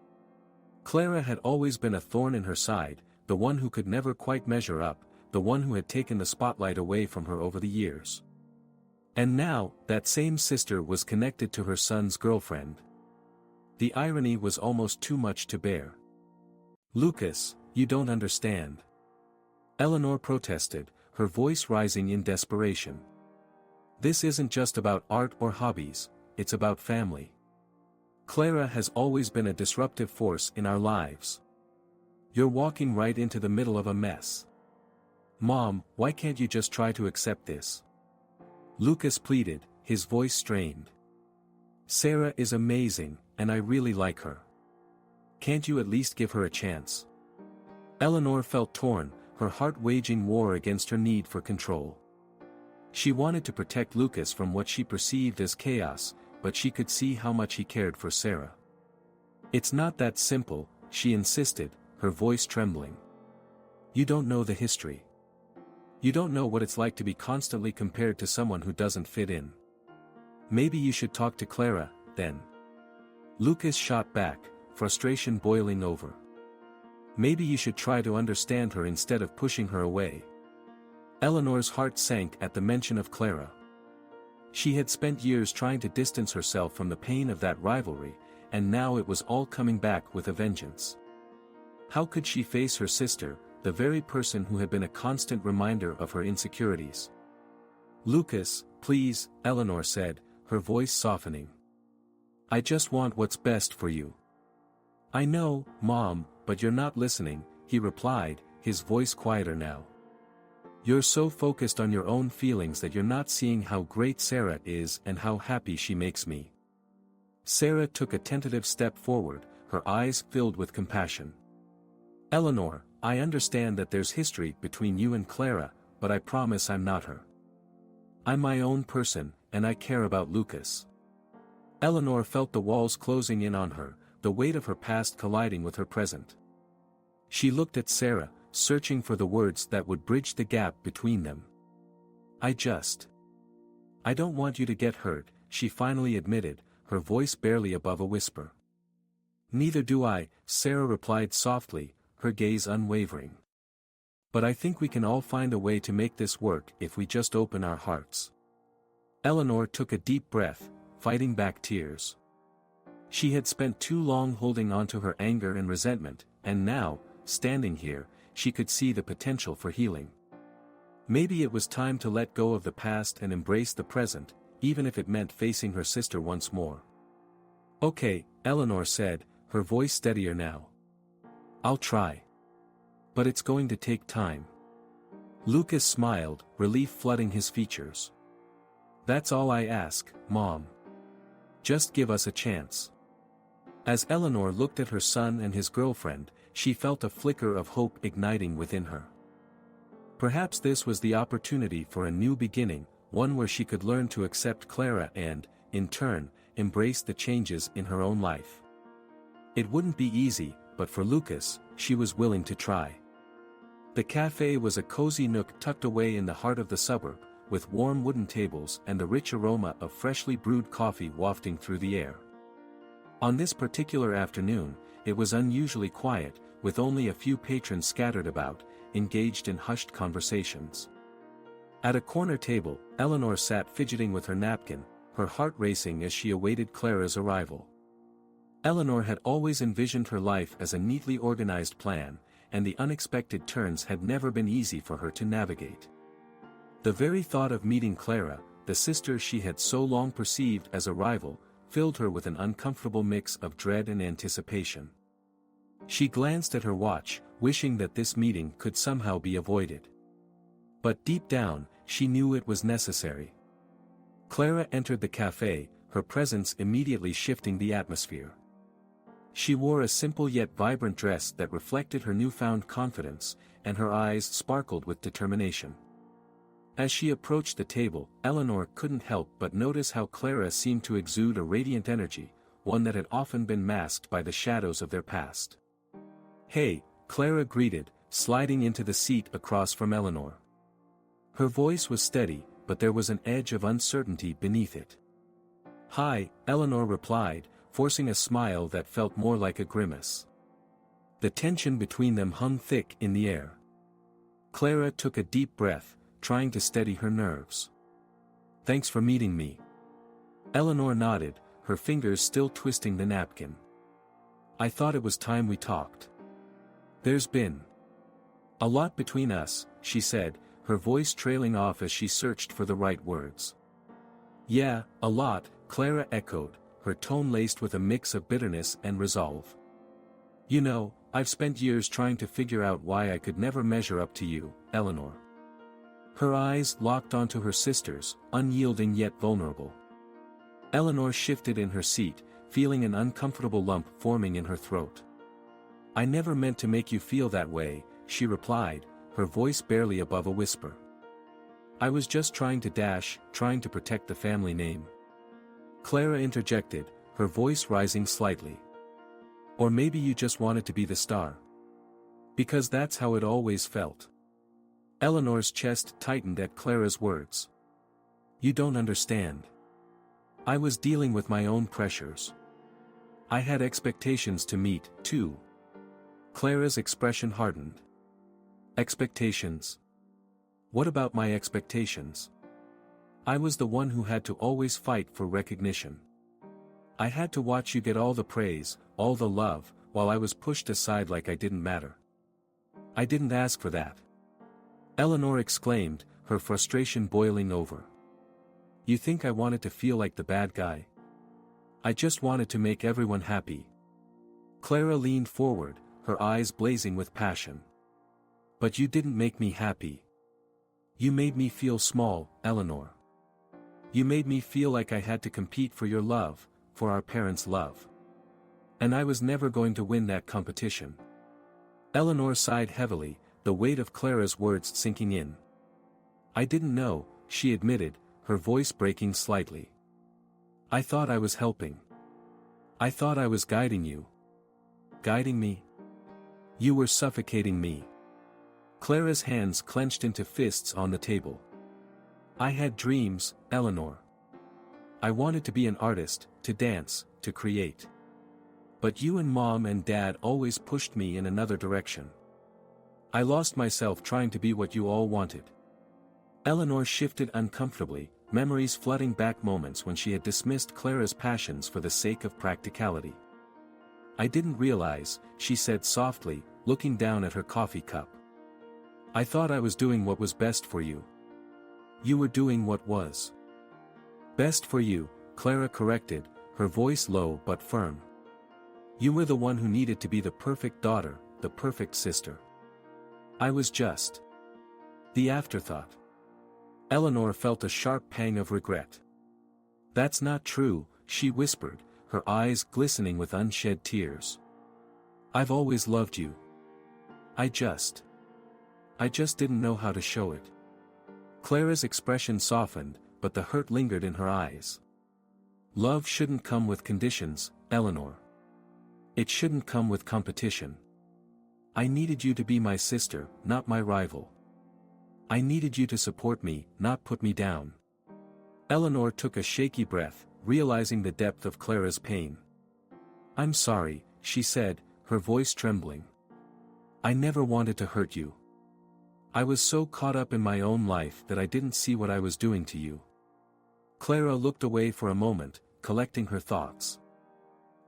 Clara had always been a thorn in her side, the one who could never quite measure up, the one who had taken the spotlight away from her over the years. And now, that same sister was connected to her son's girlfriend. The irony was almost too much to bear. Lucas, you don't understand. Eleanor protested, her voice rising in desperation. This isn't just about art or hobbies, it's about family. Clara has always been a disruptive force in our lives. You're walking right into the middle of a mess. Mom, why can't you just try to accept this? Lucas pleaded, his voice strained. Sarah is amazing, and I really like her. Can't you at least give her a chance? Eleanor felt torn, her heart waging war against her need for control. She wanted to protect Lucas from what she perceived as chaos, but she could see how much he cared for Sarah. It's not that simple, she insisted, her voice trembling. You don't know the history. You don't know what it's like to be constantly compared to someone who doesn't fit in. Maybe you should talk to Clara, then. Lucas shot back, frustration boiling over. Maybe you should try to understand her instead of pushing her away. Eleanor's heart sank at the mention of Clara. She had spent years trying to distance herself from the pain of that rivalry, and now it was all coming back with a vengeance. How could she face her sister, the very person who had been a constant reminder of her insecurities? Lucas, please, Eleanor said, her voice softening. I just want what's best for you. I know, Mom, but you're not listening, he replied, his voice quieter now. You're so focused on your own feelings that you're not seeing how great Sarah is and how happy she makes me. Sarah took a tentative step forward, her eyes filled with compassion. Eleanor, I understand that there's history between you and Clara, but I promise I'm not her. I'm my own person, and I care about Lucas. Eleanor felt the walls closing in on her, the weight of her past colliding with her present. She looked at Sarah, searching for the words that would bridge the gap between them. I don't want you to get hurt, she finally admitted, her voice barely above a whisper. Neither do I, Sarah replied softly, her gaze unwavering. But I think we can all find a way to make this work if we just open our hearts. Eleanor took a deep breath, fighting back tears. She had spent too long holding on to her anger and resentment, and now, standing here, she could see the potential for healing. Maybe it was time to let go of the past and embrace the present, even if it meant facing her sister once more. Okay, Eleanor said, her voice steadier now. I'll try. But it's going to take time. Lucas smiled, relief flooding his features. That's all I ask, Mom. Just give us a chance. As Eleanor looked at her son and his girlfriend, she felt a flicker of hope igniting within her. Perhaps this was the opportunity for a new beginning, one where she could learn to accept Clara and, in turn, embrace the changes in her own life. It wouldn't be easy, but for Lucas, she was willing to try. The cafe was a cozy nook tucked away in the heart of the suburb, with warm wooden tables and the rich aroma of freshly brewed coffee wafting through the air. On this particular afternoon, it was unusually quiet, with only a few patrons scattered about, engaged in hushed conversations. At a corner table, Eleanor sat fidgeting with her napkin, her heart racing as she awaited Clara's arrival. Eleanor had always envisioned her life as a neatly organized plan, and the unexpected turns had never been easy for her to navigate. The very thought of meeting Clara, the sister she had so long perceived as a rival, filled her with an uncomfortable mix of dread and anticipation. She glanced at her watch, wishing that this meeting could somehow be avoided. But deep down, she knew it was necessary. Clara entered the cafe, her presence immediately shifting the atmosphere. She wore a simple yet vibrant dress that reflected her newfound confidence, and her eyes sparkled with determination. As she approached the table, Eleanor couldn't help but notice how Clara seemed to exude a radiant energy, one that had often been masked by the shadows of their past. "Hey," Clara greeted, sliding into the seat across from Eleanor. Her voice was steady, but there was an edge of uncertainty beneath it. "Hi," Eleanor replied, forcing a smile that felt more like a grimace. The tension between them hung thick in the air. Clara took a deep breath, trying to steady her nerves. "Thanks for meeting me." Eleanor nodded, her fingers still twisting the napkin. "I thought it was time we talked. There's been a lot between us," she said, her voice trailing off as she searched for the right words. "Yeah, a lot," Clara echoed, her tone laced with a mix of bitterness and resolve. "You know, I've spent years trying to figure out why I could never measure up to you, Eleanor." Her eyes locked onto her sister's, unyielding yet vulnerable. Eleanor shifted in her seat, feeling an uncomfortable lump forming in her throat. "I never meant to make you feel that way," she replied, her voice barely above a whisper. "I was just trying to protect the family name." Clara interjected, her voice rising slightly. "Or maybe you just wanted to be the star. Because that's how it always felt." Eleanor's chest tightened at Clara's words. "You don't understand. I was dealing with my own pressures. I had expectations to meet, too." Clara's expression hardened. "Expectations? What about my expectations? I was the one who had to always fight for recognition. I had to watch you get all the praise, all the love, while I was pushed aside like I didn't matter. I didn't ask for that." Eleanor exclaimed, her frustration boiling over. "You think I wanted to feel like the bad guy? I just wanted to make everyone happy." Clara leaned forward, her eyes blazing with passion. "But you didn't make me happy. You made me feel small, Eleanor. You made me feel like I had to compete for your love, for our parents' love. And I was never going to win that competition." Eleanor sighed heavily, the weight of Clara's words sinking in. "I didn't know," she admitted, her voice breaking slightly. "I thought I was helping. I thought I was guiding you." "Guiding me? You were suffocating me." Clara's hands clenched into fists on the table. "I had dreams, Eleanor. I wanted to be an artist, to dance, to create. But you and Mom and Dad always pushed me in another direction. I lost myself trying to be what you all wanted." Eleanor shifted uncomfortably, memories flooding back moments when she had dismissed Clara's passions for the sake of practicality. "I didn't realize," she said softly, looking down at her coffee cup. "I thought I was doing what was best for you." "You were doing what was best for you," Clara corrected, her voice low but firm. "You were the one who needed to be the perfect daughter, the perfect sister. I was just the afterthought." Eleanor felt a sharp pang of regret. "That's not true," she whispered, her eyes glistening with unshed tears. "I've always loved you. I just I just didn't know how to show it. Clara's expression softened, but the hurt lingered in her eyes. Love shouldn't come with conditions, Eleanor. It shouldn't come with competition. I needed you to be my sister, not my rival. I needed you to support me, not put me down. Eleanor took a shaky breath, realizing the depth of Clara's pain. I'm sorry, she said, her voice trembling. I never wanted to hurt you. I was so caught up in my own life that I didn't see what I was doing to you. Clara looked away for a moment, collecting her thoughts.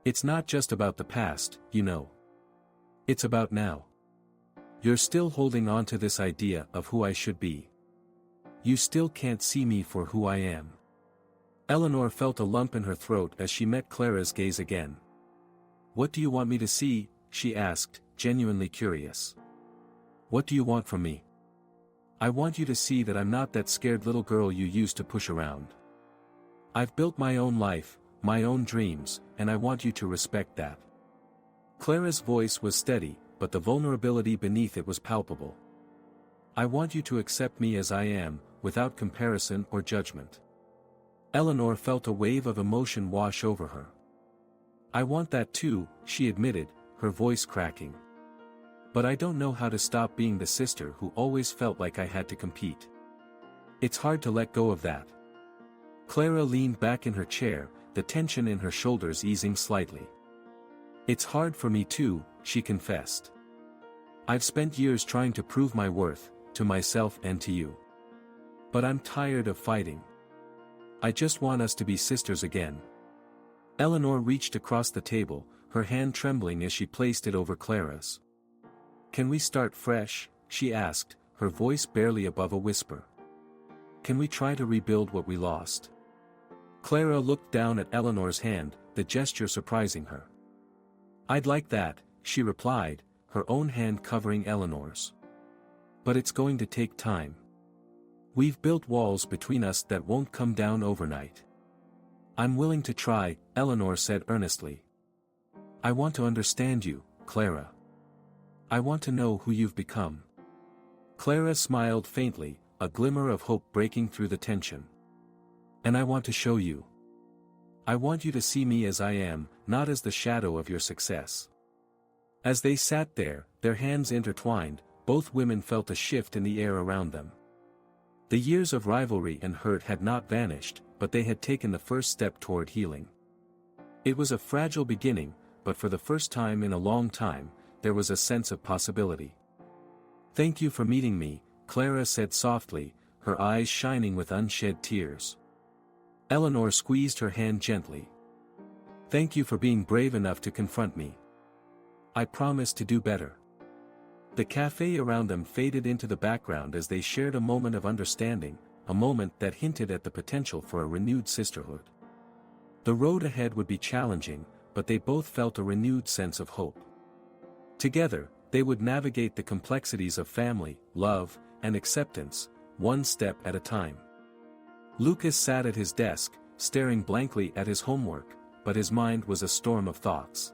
It's not just about the past, you know. It's about now. You're still holding on to this idea of who I should be. You still can't see me for who I am. Eleanor felt a lump in her throat as she met Clara's gaze again. What do you want me to see? She asked, genuinely curious. What do you want from me? I want you to see that I'm not that scared little girl you used to push around. I've built my own life, my own dreams, and I want you to respect that. Clara's voice was steady, but the vulnerability beneath it was palpable. I want you to accept me as I am, without comparison or judgment. Eleanor felt a wave of emotion wash over her. I want that too, she admitted, her voice cracking. But I don't know how to stop being the sister who always felt like I had to compete. It's hard to let go of that. Clara leaned back in her chair, the tension in her shoulders easing slightly. It's hard for me too, she confessed. I've spent years trying to prove my worth, to myself and to you. But I'm tired of fighting. I just want us to be sisters again. Eleanor reached across the table, her hand trembling as she placed it over Clara's. Can we start fresh? She asked, her voice barely above a whisper. Can we try to rebuild what we lost? Clara looked down at Eleanor's hand, the gesture surprising her. I'd like that, she replied, her own hand covering Eleanor's. But it's going to take time. We've built walls between us that won't come down overnight. I'm willing to try, Eleanor said earnestly. I want to understand you, Clara. I want to know who you've become. Clara smiled faintly, a glimmer of hope breaking through the tension. And I want to show you. I want you to see me as I am, not as the shadow of your success. As they sat there, their hands intertwined, both women felt a shift in the air around them. The years of rivalry and hurt had not vanished, but they had taken the first step toward healing. It was a fragile beginning, but for the first time in a long time, there was a sense of possibility. Thank you for meeting me, Clara said softly, her eyes shining with unshed tears. Eleanor squeezed her hand gently. Thank you for being brave enough to confront me. I promise to do better. The cafe around them faded into the background as they shared a moment of understanding, a moment that hinted at the potential for a renewed sisterhood. The road ahead would be challenging, but they both felt a renewed sense of hope. Together, they would navigate the complexities of family, love, and acceptance, one step at a time. Lucas sat at his desk, staring blankly at his homework, but his mind was a storm of thoughts.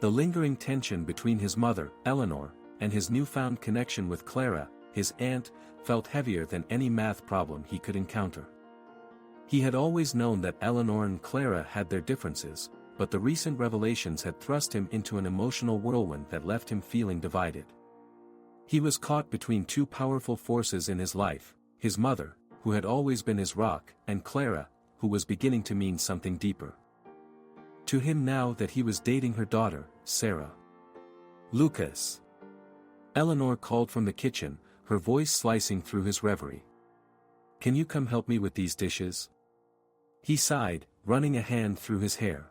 The lingering tension between his mother, Eleanor, and his newfound connection with Clara, his aunt, felt heavier than any math problem he could encounter. He had always known that Eleanor and Clara had their differences, but the recent revelations had thrust him into an emotional whirlwind that left him feeling divided. He was caught between two powerful forces in his life, his mother, who had always been his rock, and Clara, who was beginning to mean something deeper to him now that he was dating her daughter, Sarah. Lucas. Eleanor called from the kitchen, her voice slicing through his reverie. Can you come help me with these dishes? He sighed, running a hand through his hair.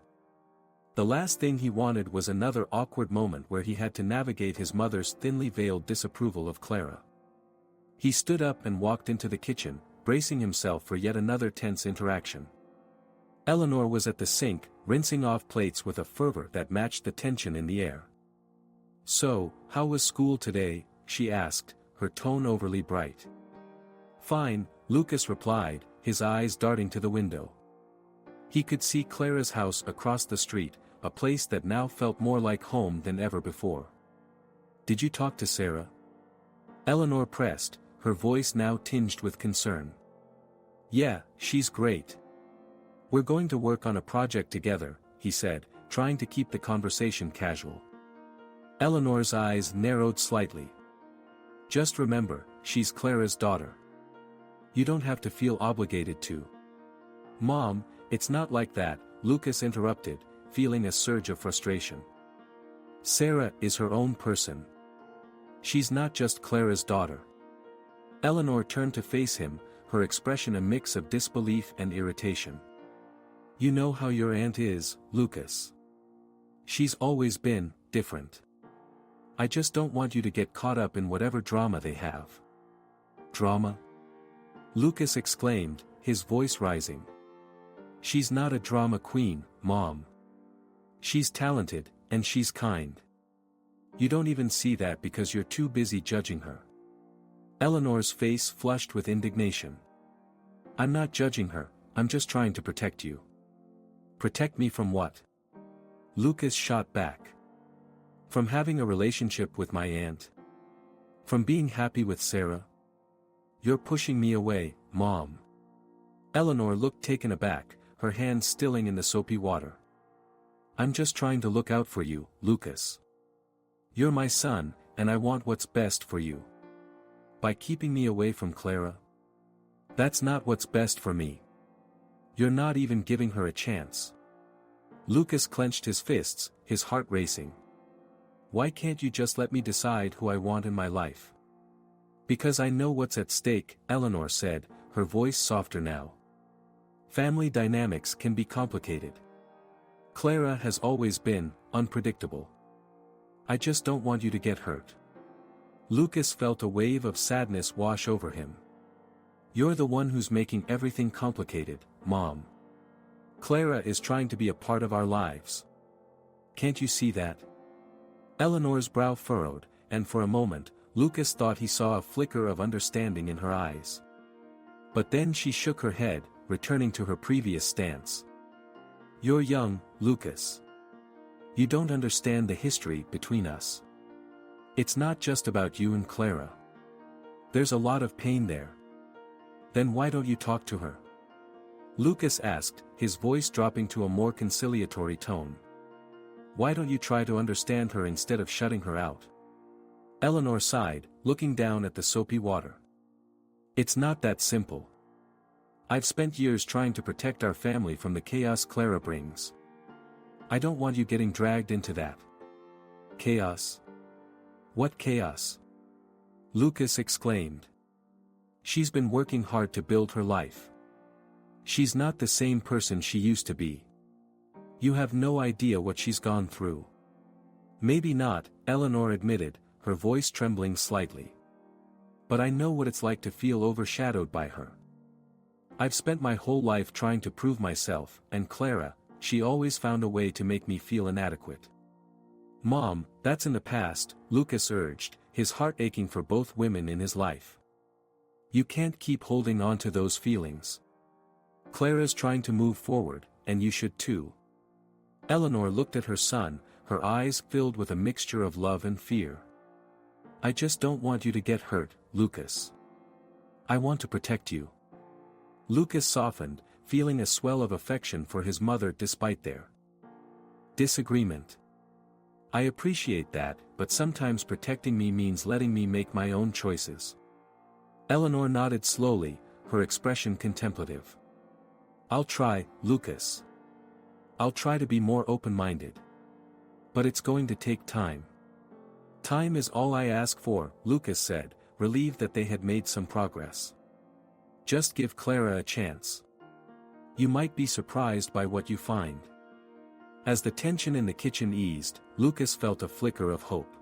The last thing he wanted was another awkward moment where he had to navigate his mother's thinly veiled disapproval of Clara. He stood up and walked into the kitchen, bracing himself for yet another tense interaction. Eleanor was at the sink, rinsing off plates with a fervor that matched the tension in the air. So, how was school today? She asked, her tone overly bright. Fine, Lucas replied, his eyes darting to the window. He could see Clara's house across the street, a place that now felt more like home than ever before. Did you talk to Sarah? Eleanor pressed, her voice now tinged with concern. Yeah, she's great. We're going to work on a project together, he said, trying to keep the conversation casual. Eleanor's eyes narrowed slightly. Just remember, she's Clara's daughter. You don't have to feel obligated to. Mom, it's not like that, Lucas interrupted, feeling a surge of frustration. Sarah is her own person. She's not just Clara's daughter. Eleanor turned to face him, her expression a mix of disbelief and irritation. You know how your aunt is, Lucas. She's always been different. I just don't want you to get caught up in whatever drama they have. Drama? Lucas exclaimed, his voice rising. She's not a drama queen, Mom. She's talented, and she's kind. You don't even see that because you're too busy judging her. Eleanor's face flushed with indignation. I'm not judging her, I'm just trying to protect you. Protect me from what? Lucas shot back. From having a relationship with my aunt? From being happy with Sarah? You're pushing me away, Mom. Eleanor looked taken aback, her hands stilling in the soapy water. I'm just trying to look out for you, Lucas. You're my son, and I want what's best for you. By keeping me away from Clara? That's not what's best for me. You're not even giving her a chance. Lucas clenched his fists, his heart racing. Why can't you just let me decide who I want in my life? Because I know what's at stake, Eleanor said, her voice softer now. Family dynamics can be complicated. Clara has always been unpredictable. I just don't want you to get hurt. Lucas felt a wave of sadness wash over him. You're the one who's making everything complicated, Mom. Clara is trying to be a part of our lives. Can't you see that? Eleanor's brow furrowed, and for a moment, Lucas thought he saw a flicker of understanding in her eyes. But then she shook her head, returning to her previous stance. You're young, Lucas. You don't understand the history between us. It's not just about you and Clara. There's a lot of pain there. Then why don't you talk to her? Lucas asked, his voice dropping to a more conciliatory tone. Why don't you try to understand her instead of shutting her out? Eleanor sighed, looking down at the soapy water. It's not that simple. I've spent years trying to protect our family from the chaos Clara brings. I don't want you getting dragged into that. Chaos? What chaos? Lucas exclaimed. She's been working hard to build her life. She's not the same person she used to be. You have no idea what she's gone through. Maybe not, Eleanor admitted, her voice trembling slightly. But I know what it's like to feel overshadowed by her. I've spent my whole life trying to prove myself, and Clara, she always found a way to make me feel inadequate. Mom, that's in the past, Lucas urged, his heart aching for both women in his life. You can't keep holding on to those feelings. Clara's trying to move forward, and you should too. Eleanor looked at her son, her eyes filled with a mixture of love and fear. I just don't want you to get hurt, Lucas. I want to protect you. Lucas softened, feeling a swell of affection for his mother despite their disagreement. I appreciate that, but sometimes protecting me means letting me make my own choices. Eleanor nodded slowly, her expression contemplative. I'll try, Lucas. I'll try to be more open-minded. But it's going to take time. Time is all I ask for, Lucas said, relieved that they had made some progress. Just give Clara a chance. You might be surprised by what you find. As the tension in the kitchen eased, Lucas felt a flicker of hope.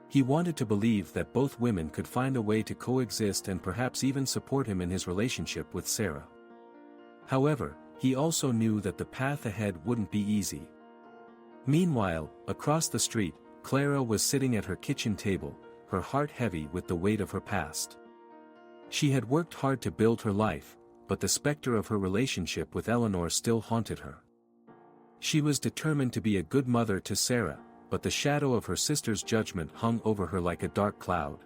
He wanted to believe that both women could find a way to coexist and perhaps even support him in his relationship with Sarah. However, he also knew that the path ahead wouldn't be easy. Meanwhile, across the street, Clara was sitting at her kitchen table, her heart heavy with the weight of her past. She had worked hard to build her life, but the specter of her relationship with Eleanor still haunted her. She was determined to be a good mother to Sarah, but the shadow of her sister's judgment hung over her like a dark cloud.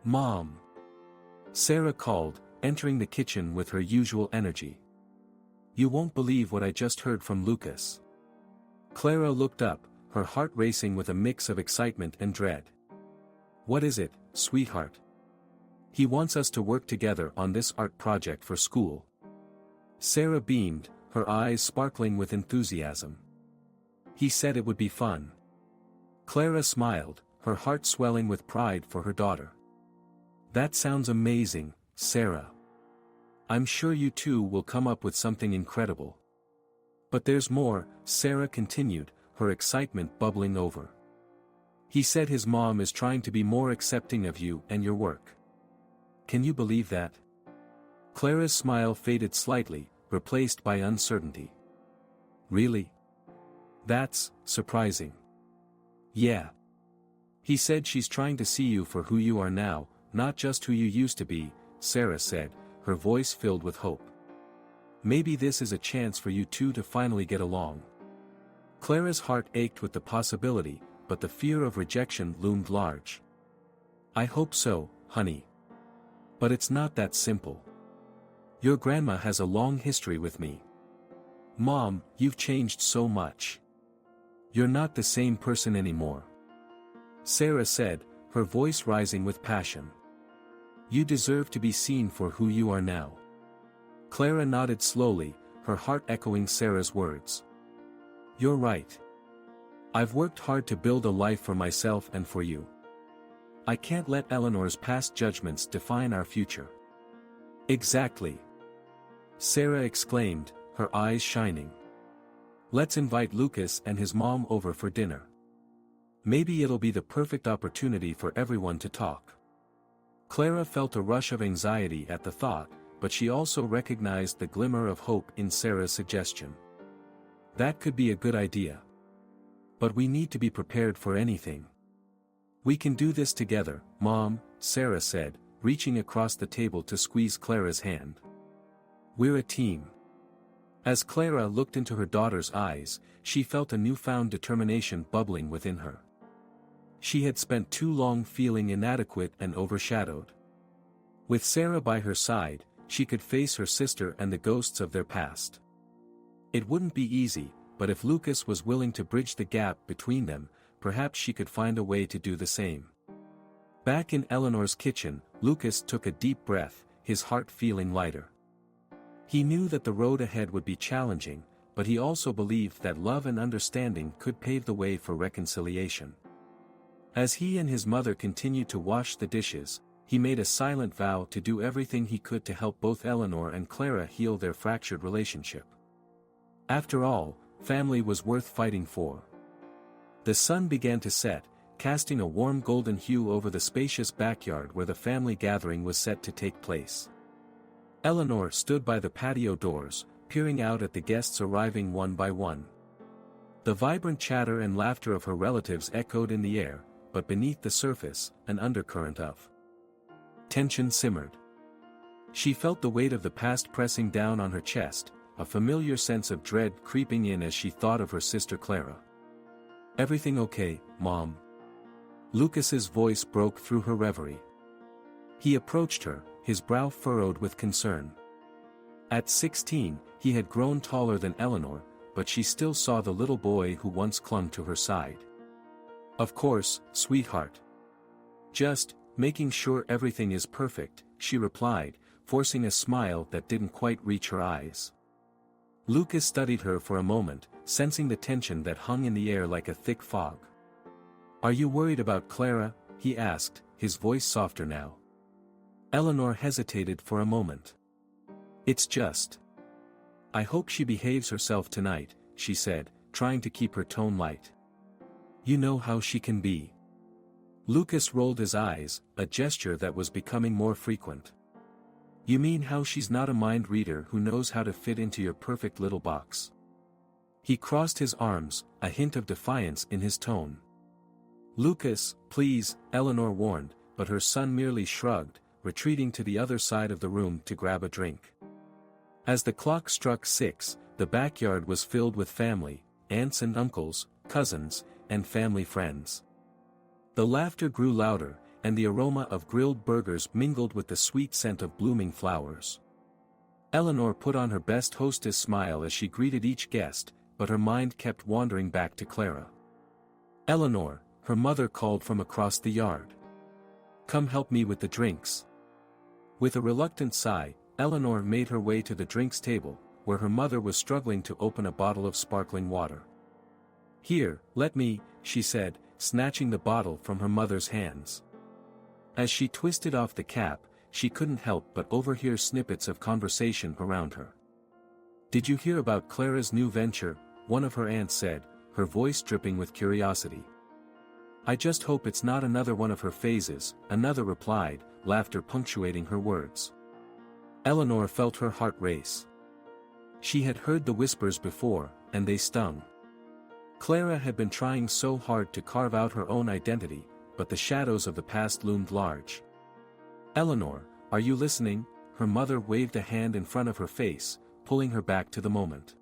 Mom! Sarah called, entering the kitchen with her usual energy. You won't believe what I just heard from Lucas. Clara looked up, her heart racing with a mix of excitement and dread. What is it, sweetheart? He wants us to work together on this art project for school. Sarah beamed, her eyes sparkling with enthusiasm. He said it would be fun. Clara smiled, her heart swelling with pride for her daughter. That sounds amazing, Sarah. I'm sure you two will come up with something incredible. But there's more, Sarah continued, her excitement bubbling over. He said his mom is trying to be more accepting of you and your work. Can you believe that? Clara's smile faded slightly, replaced by uncertainty. Really? That's surprising. Yeah. He said she's trying to see you for who you are now, not just who you used to be, Sarah said, her voice filled with hope. Maybe this is a chance for you two to finally get along. Clara's heart ached with the possibility, but the fear of rejection loomed large. I hope so, honey. But it's not that simple. Your grandma has a long history with me. Mom, you've changed so much. You're not the same person anymore. Sarah said, her voice rising with passion. You deserve to be seen for who you are now. Clara nodded slowly, her heart echoing Sarah's words. You're right. I've worked hard to build a life for myself and for you. I can't let Eleanor's past judgments define our future. Exactly. Sarah exclaimed, her eyes shining. Let's invite Lucas and his mom over for dinner. Maybe it'll be the perfect opportunity for everyone to talk. Clara felt a rush of anxiety at the thought, but she also recognized the glimmer of hope in Sarah's suggestion. That could be a good idea. But we need to be prepared for anything. We can do this together, Mom, Sarah said, reaching across the table to squeeze Clara's hand. We're a team. As Clara looked into her daughter's eyes, she felt a newfound determination bubbling within her. She had spent too long feeling inadequate and overshadowed. With Sarah by her side, she could face her sister and the ghosts of their past. It wouldn't be easy, but if Lucas was willing to bridge the gap between them, perhaps she could find a way to do the same. Back in Eleanor's kitchen, Lucas took a deep breath, his heart feeling lighter. He knew that the road ahead would be challenging, but he also believed that love and understanding could pave the way for reconciliation. As he and his mother continued to wash the dishes, he made a silent vow to do everything he could to help both Eleanor and Clara heal their fractured relationship. After all, family was worth fighting for. The sun began to set, casting a warm golden hue over the spacious backyard where the family gathering was set to take place. Eleanor stood by the patio doors, peering out at the guests arriving one by one. The vibrant chatter and laughter of her relatives echoed in the air, but beneath the surface, an undercurrent of tension simmered. She felt the weight of the past pressing down on her chest, a familiar sense of dread creeping in as she thought of her sister Clara. Everything okay, Mom? Lucas's voice broke through her reverie. He approached her, his brow furrowed with concern. At 16, he had grown taller than Eleanor, but she still saw the little boy who once clung to her side. Of course, sweetheart. Just making sure everything is perfect, she replied, forcing a smile that didn't quite reach her eyes. Lucas studied her for a moment, sensing the tension that hung in the air like a thick fog. Are you worried about Clara? He asked, his voice softer now. Eleanor hesitated for a moment. It's just. I hope she behaves herself tonight, she said, trying to keep her tone light. You know how she can be. Lucas rolled his eyes, a gesture that was becoming more frequent. You mean how she's not a mind reader who knows how to fit into your perfect little box? He crossed his arms, a hint of defiance in his tone. Lucas, please, Eleanor warned, but her son merely shrugged, retreating to the other side of the room to grab a drink. As the clock struck 6, the backyard was filled with family, aunts and uncles, cousins, and family friends. The laughter grew louder, and the aroma of grilled burgers mingled with the sweet scent of blooming flowers. Eleanor put on her best hostess smile as she greeted each guest, but her mind kept wandering back to Clara. "Eleanor," her mother called from across the yard. "Come help me with the drinks." With a reluctant sigh, Eleanor made her way to the drinks table, where her mother was struggling to open a bottle of sparkling water. "Here, let me," she said, snatching the bottle from her mother's hands. As she twisted off the cap, she couldn't help but overhear snippets of conversation around her. "Did you hear about Clara's new venture?" one of her aunts said, her voice dripping with curiosity. "I just hope it's not another one of her phases," another replied, laughter punctuating her words. Eleanor felt her heart race. She had heard the whispers before, and they stung. Clara had been trying so hard to carve out her own identity, but the shadows of the past loomed large. "Eleanor, are you listening?" Her mother waved a hand in front of her face, pulling her back to the moment.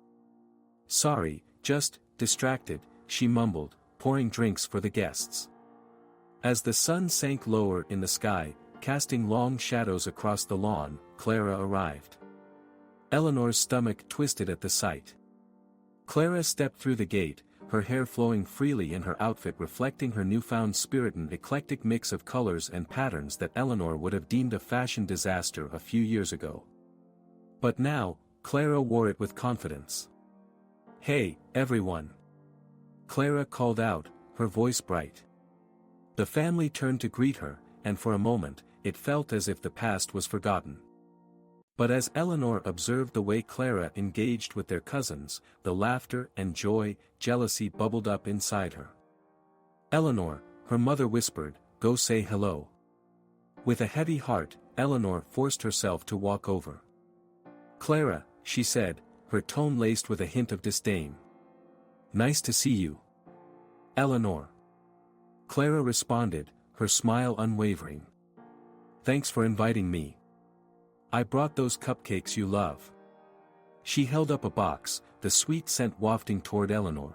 "Sorry, just distracted," she mumbled, pouring drinks for the guests. As the sun sank lower in the sky, casting long shadows across the lawn, Clara arrived. Eleanor's stomach twisted at the sight. Clara stepped through the gate, her hair flowing freely and her outfit reflecting her newfound spirit, an eclectic mix of colors and patterns that Eleanor would have deemed a fashion disaster a few years ago. But now, Clara wore it with confidence. "Hey, everyone!" Clara called out, her voice bright. The family turned to greet her, and for a moment, it felt as if the past was forgotten. But as Eleanor observed the way Clara engaged with their cousins, the laughter and joy, jealousy bubbled up inside her. "Eleanor," her mother whispered, "go say hello." With a heavy heart, Eleanor forced herself to walk over. "Clara," she said, her tone laced with a hint of disdain. "Nice to see you." "Eleanor." Clara responded, her smile unwavering. "Thanks for inviting me. I brought those cupcakes you love." She held up a box, the sweet scent wafting toward Eleanor.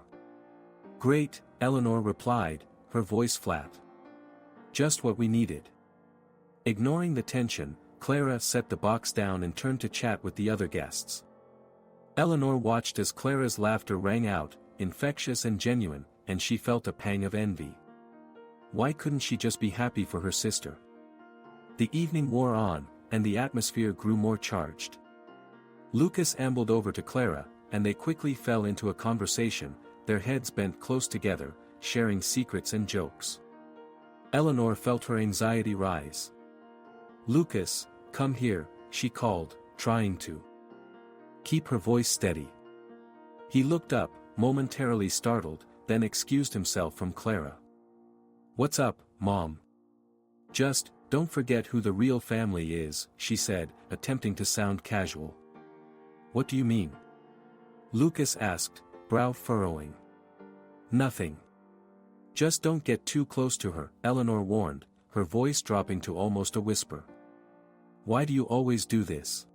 "Great," Eleanor replied, her voice flat. "Just what we needed." Ignoring the tension, Clara set the box down and turned to chat with the other guests. Eleanor watched as Clara's laughter rang out, infectious and genuine, and she felt a pang of envy. Why couldn't she just be happy for her sister? The evening wore on, and the atmosphere grew more charged. Lucas ambled over to Clara, and they quickly fell into a conversation, their heads bent close together, sharing secrets and jokes. Eleanor felt her anxiety rise. "Lucas, come here," she called, trying to keep her voice steady. He looked up, momentarily startled, then excused himself from Clara. "What's up, Mom?" "Just, don't forget who the real family is," she said, attempting to sound casual. "What do you mean?" Lucas asked, brow furrowing. "Nothing. Just don't get too close to her," Eleanor warned, her voice dropping to almost a whisper. "Why do you always do this?"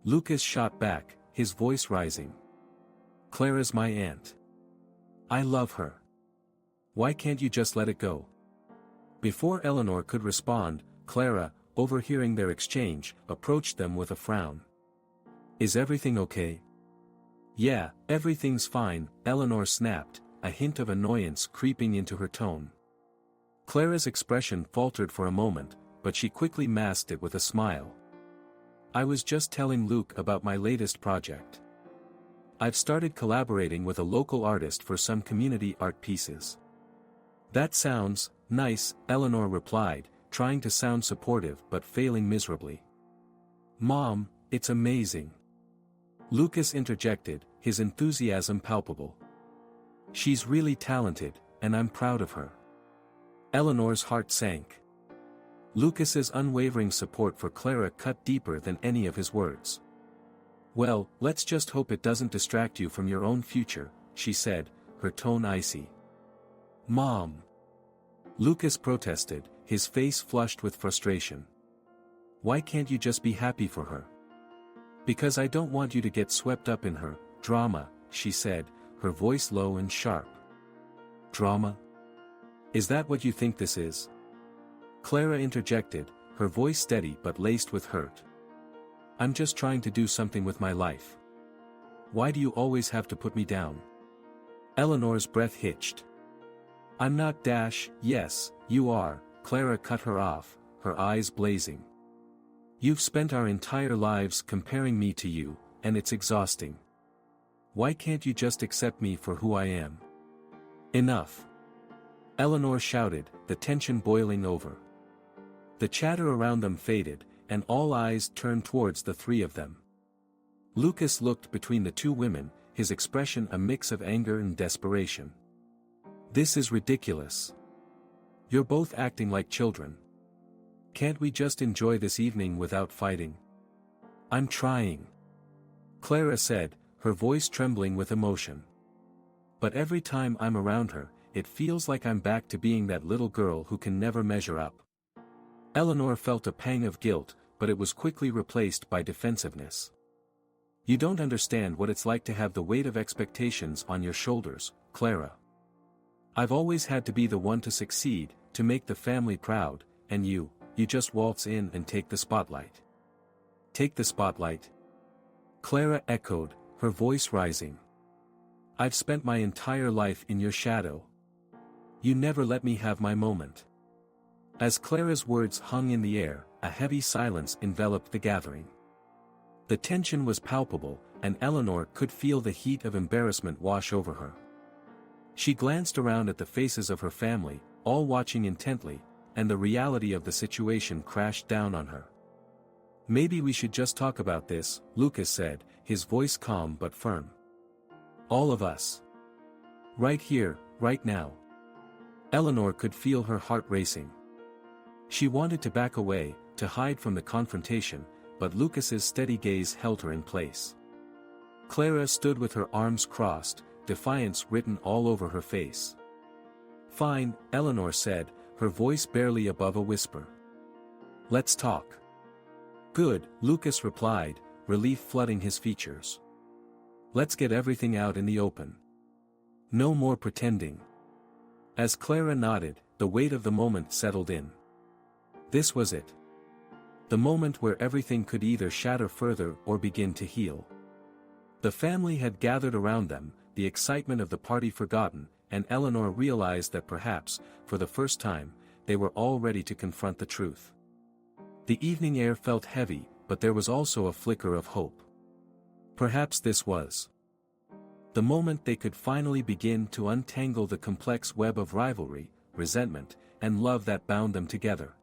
Lucas shot back, his voice rising. "Clara's my aunt. I love her. Why can't you just let it go?" Before Eleanor could respond, Clara, overhearing their exchange, approached them with a frown. "Is everything okay?" "Yeah, everything's fine," Eleanor snapped, a hint of annoyance creeping into her tone. Clara's expression faltered for a moment, but she quickly masked it with a smile. "I was just telling Luke about my latest project. I've started collaborating with a local artist for some community art pieces." "That sounds nice," Eleanor replied, trying to sound supportive but failing miserably. "Mom, it's amazing." Lucas interjected, his enthusiasm palpable. "She's really talented, and I'm proud of her." Eleanor's heart sank. Lucas's unwavering support for Clara cut deeper than any of his words. "Well, let's just hope it doesn't distract you from your own future," she said, her tone icy. "Mom!" Lucas protested, his face flushed with frustration. "Why can't you just be happy for her?" "Because I don't want you to get swept up in her drama," she said, her voice low and sharp. "Drama? Is that what you think this is?" Clara interjected, her voice steady but laced with hurt. I'm just trying to do something with my life. Why do you always have to put me down? Eleanor's breath hitched. I'm not Dash. Yes, you are, Clara cut her off, her eyes blazing. You've spent our entire lives comparing me to you, and it's exhausting. Why can't you just accept me for who I am? Enough. Eleanor shouted, the tension boiling over. The chatter around them faded, and all eyes turned towards the three of them. Lucas looked between the two women, his expression a mix of anger and desperation. This is ridiculous. You're both acting like children. Can't we just enjoy this evening without fighting? I'm trying. Clara said, her voice trembling with emotion. But every time I'm around her, it feels like I'm back to being that little girl who can never measure up. Eleanor felt a pang of guilt, but it was quickly replaced by defensiveness. You don't understand what it's like to have the weight of expectations on your shoulders, Clara. I've always had to be the one to succeed, to make the family proud, and you just waltz in and take the spotlight. Take the spotlight? Clara echoed, her voice rising. I've spent my entire life in your shadow. You never let me have my moment. As Clara's words hung in the air, a heavy silence enveloped the gathering. The tension was palpable, and Eleanor could feel the heat of embarrassment wash over her. She glanced around at the faces of her family, all watching intently, and the reality of the situation crashed down on her. Maybe we should just talk about this, Lucas said, his voice calm but firm. All of us. Right here, right now. Eleanor could feel her heart racing. She wanted to back away, to hide from the confrontation, but Lucas's steady gaze held her in place. Clara stood with her arms crossed, defiance written all over her face. Fine, Eleanor said, her voice barely above a whisper. Let's talk. Good, Lucas replied, relief flooding his features. Let's get everything out in the open. No more pretending. As Clara nodded, the weight of the moment settled in. This was it. The moment where everything could either shatter further or begin to heal. The family had gathered around them, the excitement of the party forgotten, and Eleanor realized that perhaps, for the first time, they were all ready to confront the truth. The evening air felt heavy, but there was also a flicker of hope. Perhaps this was the moment they could finally begin to untangle the complex web of rivalry, resentment, and love that bound them together.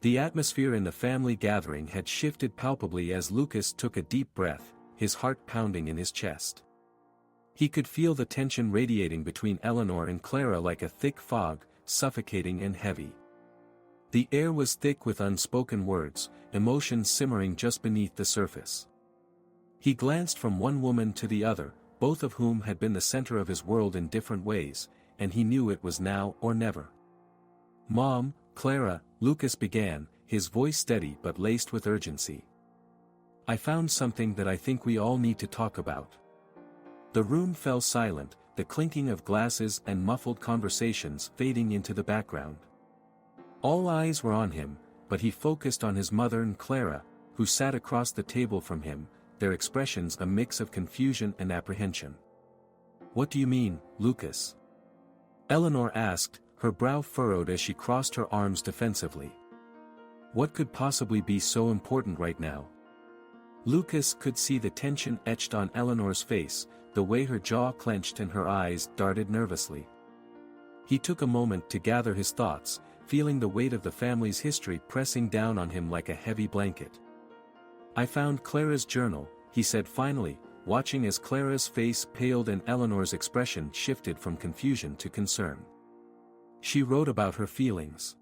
The atmosphere in the family gathering had shifted palpably as Lucas took a deep breath, his heart pounding in his chest. He could feel the tension radiating between Eleanor and Clara like a thick fog, suffocating and heavy. The air was thick with unspoken words, emotions simmering just beneath the surface. He glanced from one woman to the other, both of whom had been the center of his world in different ways, and he knew it was now or never. Mom, Clara, Lucas began, his voice steady but laced with urgency. I found something that I think we all need to talk about. The room fell silent, the clinking of glasses and muffled conversations fading into the background. All eyes were on him, but he focused on his mother and Clara, who sat across the table from him, their expressions a mix of confusion and apprehension. What do you mean, Lucas? Eleanor asked, her brow furrowed as she crossed her arms defensively. What could possibly be so important right now? Lucas could see the tension etched on Eleanor's face, the way her jaw clenched and her eyes darted nervously. He took a moment to gather his thoughts, feeling the weight of the family's history pressing down on him like a heavy blanket. I found Clara's journal, he said finally, watching as Clara's face paled and Eleanor's expression shifted from confusion to concern. She wrote about her feelings.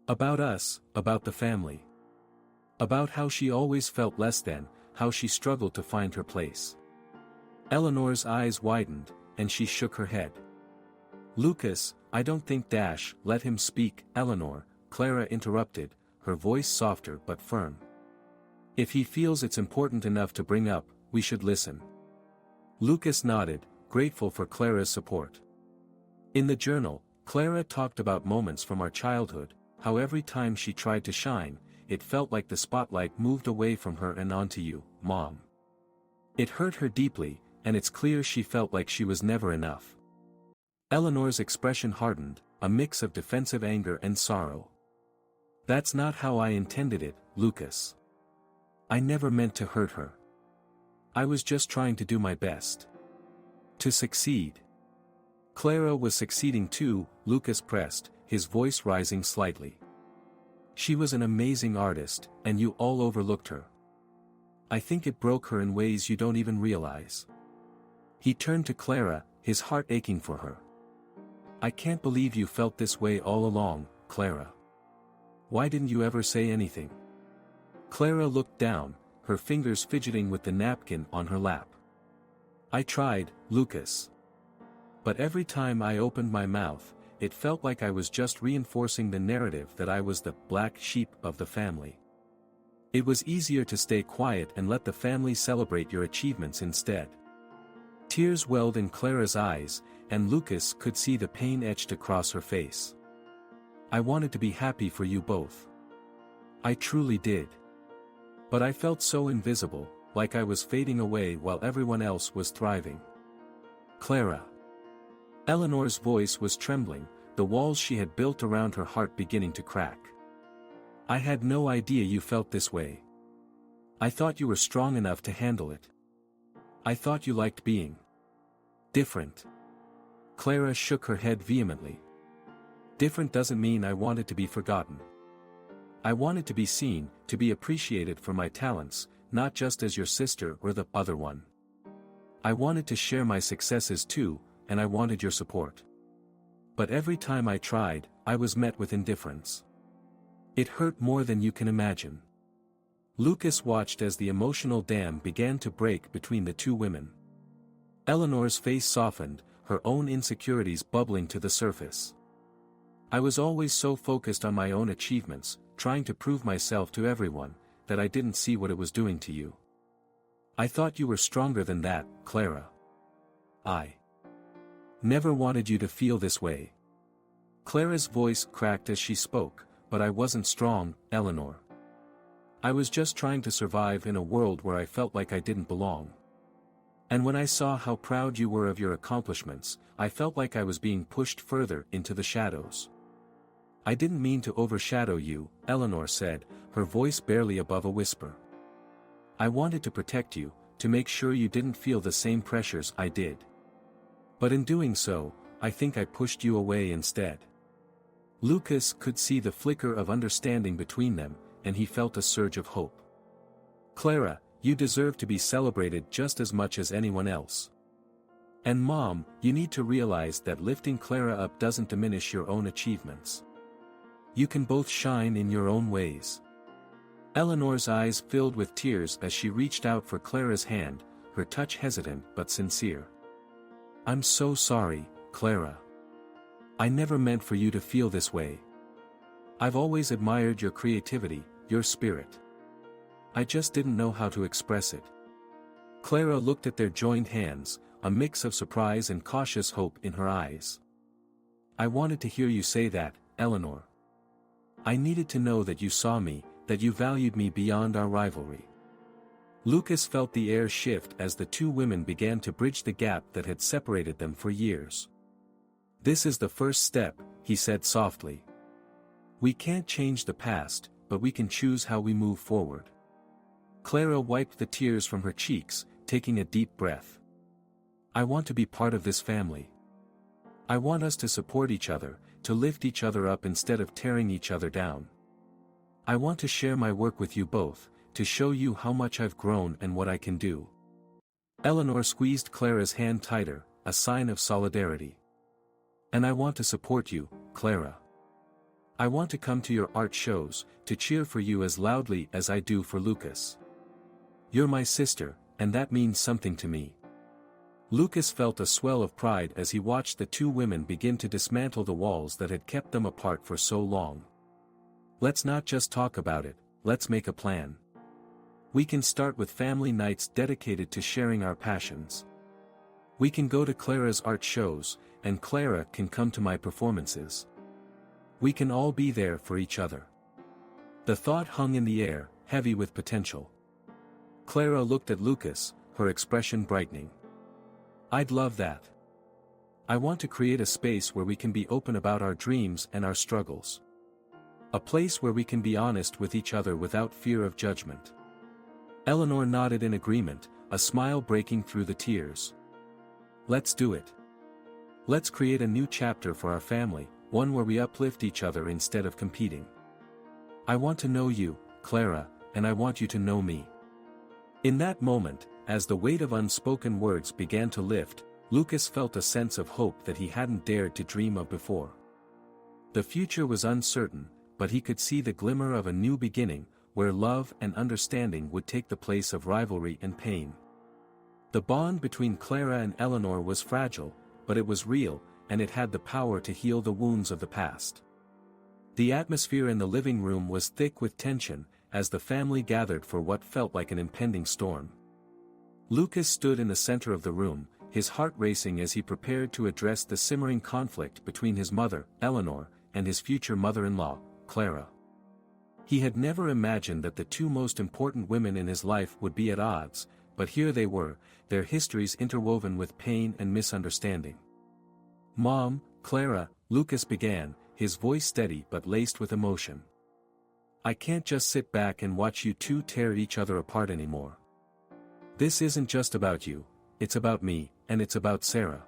About us, about the family. About how she always felt less than, how she struggled to find her place. Eleanor's eyes widened, and she shook her head. Lucas, I don't think let him speak, Eleanor, Clara interrupted, her voice softer but firm. If he feels it's important enough to bring up, we should listen. Lucas nodded, grateful for Clara's support. In the journal, Clara talked about moments from our childhood, how every time she tried to shine, it felt like the spotlight moved away from her and onto you, Mom. It hurt her deeply, and it's clear she felt like she was never enough. Eleanor's expression hardened, a mix of defensive anger and sorrow. That's not how I intended it, Lucas. I never meant to hurt her. I was just trying to do my best. To succeed. Clara was succeeding too, Lucas pressed, his voice rising slightly. She was an amazing artist, and you all overlooked her. I think it broke her in ways you don't even realize. He turned to Clara, his heart aching for her. I can't believe you felt this way all along, Clara. Why didn't you ever say anything? Clara looked down, her fingers fidgeting with the napkin on her lap. I tried, Lucas. But every time I opened my mouth, it felt like I was just reinforcing the narrative that I was the black sheep of the family. It was easier to stay quiet and let the family celebrate your achievements instead. Tears welled in Clara's eyes, and Lucas could see the pain etched across her face. I wanted to be happy for you both. I truly did. But I felt so invisible, like I was fading away while everyone else was thriving. Clara. Eleanor's voice was trembling, the walls she had built around her heart beginning to crack. I had no idea you felt this way. I thought you were strong enough to handle it. I thought you liked being different. Clara shook her head vehemently. Different doesn't mean I wanted to be forgotten. I wanted to be seen, to be appreciated for my talents, not just as your sister or the other one. I wanted to share my successes too, and I wanted your support. But every time I tried, I was met with indifference. It hurt more than you can imagine. Lucas watched as the emotional dam began to break between the two women. Eleanor's face softened, her own insecurities bubbling to the surface. I was always so focused on my own achievements, trying to prove myself to everyone, that I didn't see what it was doing to you. I thought you were stronger than that, Clara. I never wanted you to feel this way. Clara's voice cracked as she spoke, but I wasn't strong, Eleanor. I was just trying to survive in a world where I felt like I didn't belong. And when I saw how proud you were of your accomplishments, I felt like I was being pushed further into the shadows. I didn't mean to overshadow you, Eleanor said, her voice barely above a whisper. I wanted to protect you, to make sure you didn't feel the same pressures I did. But in doing so, I think I pushed you away instead. Lucas could see the flicker of understanding between them, and he felt a surge of hope. Clara, you deserve to be celebrated just as much as anyone else. And Mom, you need to realize that lifting Clara up doesn't diminish your own achievements. You can both shine in your own ways. Eleanor's eyes filled with tears as she reached out for Clara's hand, her touch hesitant but sincere. I'm so sorry, Clara. I never meant for you to feel this way. I've always admired your creativity, your spirit. I just didn't know how to express it. Clara looked at their joined hands, a mix of surprise and cautious hope in her eyes. I wanted to hear you say that, Eleanor. I needed to know that you saw me, that you valued me beyond our rivalry. Lucas felt the air shift as the two women began to bridge the gap that had separated them for years. This is the first step, he said softly. We can't change the past, but we can choose how we move forward. Clara wiped the tears from her cheeks, taking a deep breath. I want to be part of this family. I want us to support each other, to lift each other up instead of tearing each other down. I want to share my work with you both, to show you how much I've grown and what I can do. Eleanor squeezed Clara's hand tighter, a sign of solidarity. And I want to support you, Clara. I want to come to your art shows, to cheer for you as loudly as I do for Lucas. You're my sister, and that means something to me. Lucas felt a swell of pride as he watched the two women begin to dismantle the walls that had kept them apart for so long. Let's not just talk about it, let's make a plan. We can start with family nights dedicated to sharing our passions. We can go to Clara's art shows, and Clara can come to my performances. We can all be there for each other. The thought hung in the air, heavy with potential. Clara looked at Lucas, her expression brightening. I'd love that. I want to create a space where we can be open about our dreams and our struggles. A place where we can be honest with each other without fear of judgment. Eleanor nodded in agreement, a smile breaking through the tears. Let's do it. Let's create a new chapter for our family, one where we uplift each other instead of competing. I want to know you, Clara, and I want you to know me. In that moment, as the weight of unspoken words began to lift, Lucas felt a sense of hope that he hadn't dared to dream of before. The future was uncertain, but he could see the glimmer of a new beginning, where love and understanding would take the place of rivalry and pain. The bond between Clara and Eleanor was fragile, but it was real, and it had the power to heal the wounds of the past. The atmosphere in the living room was thick with tension, as the family gathered for what felt like an impending storm. Lucas stood in the center of the room, his heart racing as he prepared to address the simmering conflict between his mother, Eleanor, and his future mother-in-law, Clara. He had never imagined that the two most important women in his life would be at odds, but here they were, their histories interwoven with pain and misunderstanding. "Mom, Clara," Lucas began, his voice steady but laced with emotion. "I can't just sit back and watch you two tear each other apart anymore. This isn't just about you, it's about me, and it's about Sarah.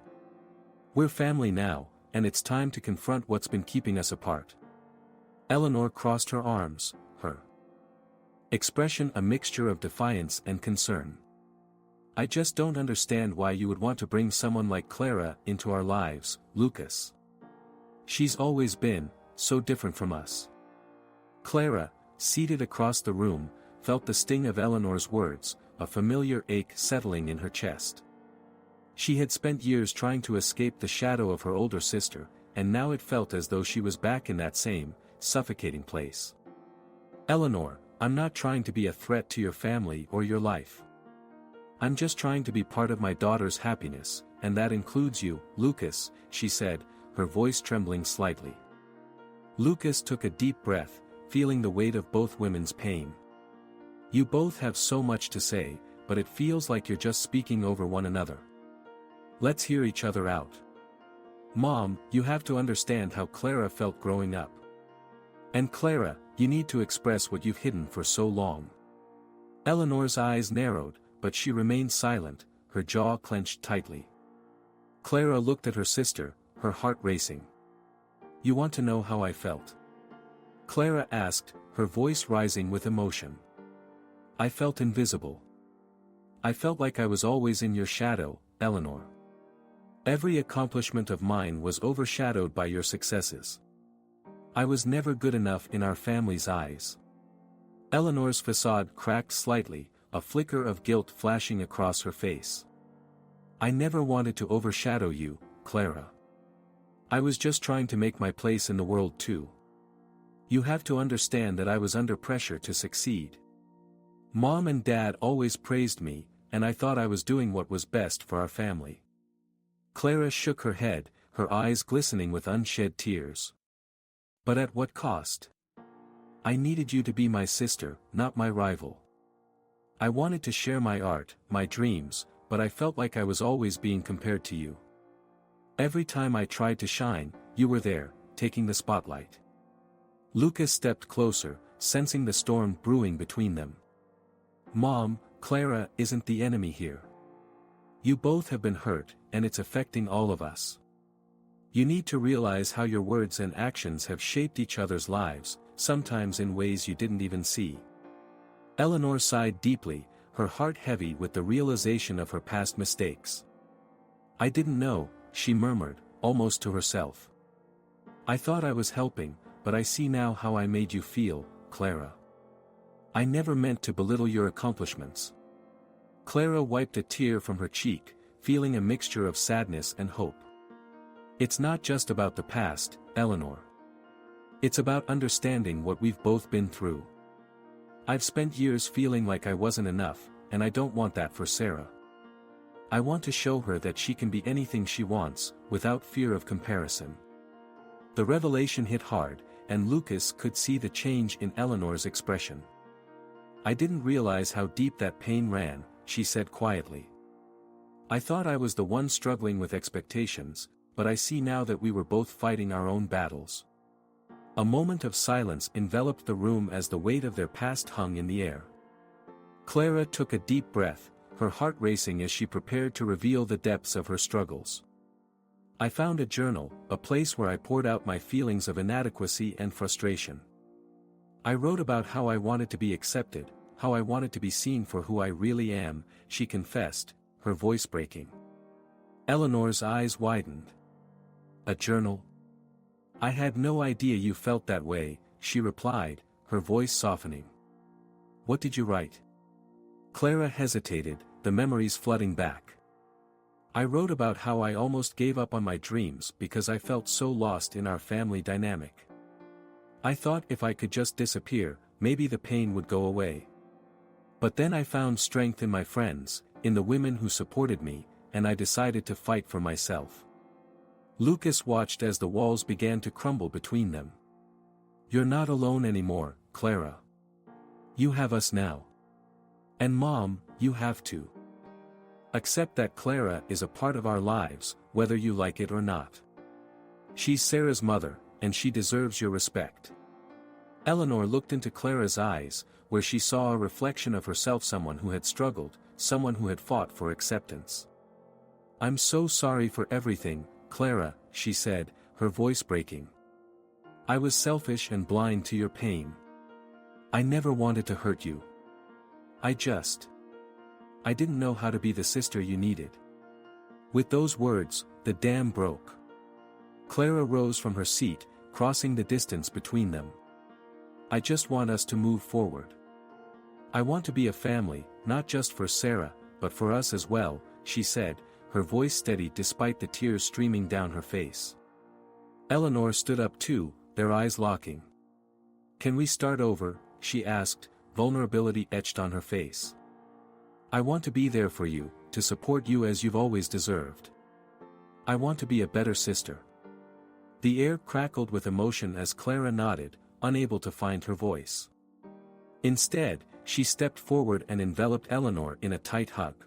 We're family now, and it's time to confront what's been keeping us apart." Eleanor crossed her arms, her expression a mixture of defiance and concern. "I just don't understand why you would want to bring someone like Clara into our lives, Lucas. She's always been so different from us." Clara, seated across the room, felt the sting of Eleanor's words, a familiar ache settling in her chest. She had spent years trying to escape the shadow of her older sister, and now it felt as though she was back in that same, suffocating place. "Eleanor, I'm not trying to be a threat to your family or your life. I'm just trying to be part of my daughter's happiness, and that includes you, Lucas," she said, her voice trembling slightly. Lucas took a deep breath, feeling the weight of both women's pain. "You both have so much to say, but it feels like you're just speaking over one another. Let's hear each other out. Mom, you have to understand how Clara felt growing up. And Clara, you need to express what you've hidden for so long." Eleanor's eyes narrowed, but she remained silent, her jaw clenched tightly. Clara looked at her sister, her heart racing. "You want to know how I felt?" Clara asked, her voice rising with emotion. "I felt invisible. I felt like I was always in your shadow, Eleanor. Every accomplishment of mine was overshadowed by your successes. I was never good enough in our family's eyes." Eleanor's facade cracked slightly, a flicker of guilt flashing across her face. "I never wanted to overshadow you, Clara. I was just trying to make my place in the world too. You have to understand that I was under pressure to succeed. Mom and Dad always praised me, and I thought I was doing what was best for our family." Clara shook her head, her eyes glistening with unshed tears. "But at what cost? I needed you to be my sister, not my rival. I wanted to share my art, my dreams, but I felt like I was always being compared to you. Every time I tried to shine, you were there, taking the spotlight." Lucas stepped closer, sensing the storm brewing between them. "Mom, Clara isn't the enemy here. You both have been hurt, and it's affecting all of us. You need to realize how your words and actions have shaped each other's lives, sometimes in ways you didn't even see." Eleanor sighed deeply, her heart heavy with the realization of her past mistakes. "I didn't know," she murmured, almost to herself. "I thought I was helping, but I see now how I made you feel, Clara. I never meant to belittle your accomplishments." Clara wiped a tear from her cheek, feeling a mixture of sadness and hope. "It's not just about the past, Eleanor. It's about understanding what we've both been through. I've spent years feeling like I wasn't enough, and I don't want that for Sarah. I want to show her that she can be anything she wants, without fear of comparison." The revelation hit hard, and Lucas could see the change in Eleanor's expression. "I didn't realize how deep that pain ran," she said quietly. "I thought I was the one struggling with expectations, but I see now that we were both fighting our own battles." A moment of silence enveloped the room as the weight of their past hung in the air. Clara took a deep breath, her heart racing as she prepared to reveal the depths of her struggles. "I found a journal, a place where I poured out my feelings of inadequacy and frustration. I wrote about how I wanted to be accepted, how I wanted to be seen for who I really am," she confessed, her voice breaking. Eleanor's eyes widened. "A journal? I had no idea you felt that way," she replied, her voice softening. "What did you write?" Clara hesitated, the memories flooding back. "I wrote about how I almost gave up on my dreams because I felt so lost in our family dynamic. I thought if I could just disappear, maybe the pain would go away. But then I found strength in my friends, in the women who supported me, and I decided to fight for myself." Lucas watched as the walls began to crumble between them. "You're not alone anymore, Clara. You have us now. And Mom, you have too. Accept that Clara is a part of our lives, whether you like it or not. She's Sarah's mother, and she deserves your respect." Eleanor looked into Clara's eyes, where she saw a reflection of herself, someone who had struggled, someone who had fought for acceptance. "I'm so sorry for everything, Clara," she said, her voice breaking. "I was selfish and blind to your pain. I never wanted to hurt you. I didn't know how to be the sister you needed." With those words, the dam broke. Clara rose from her seat, crossing the distance between them. "I just want us to move forward. I want to be a family, not just for Sarah, but for us as well," she said, her voice steady despite the tears streaming down her face. Eleanor stood up too, their eyes locking. "Can we start over?" she asked, vulnerability etched on her face. "I want to be there for you, to support you as you've always deserved. I want to be a better sister." The air crackled with emotion as Clara nodded, unable to find her voice. Instead, she stepped forward and enveloped Eleanor in a tight hug.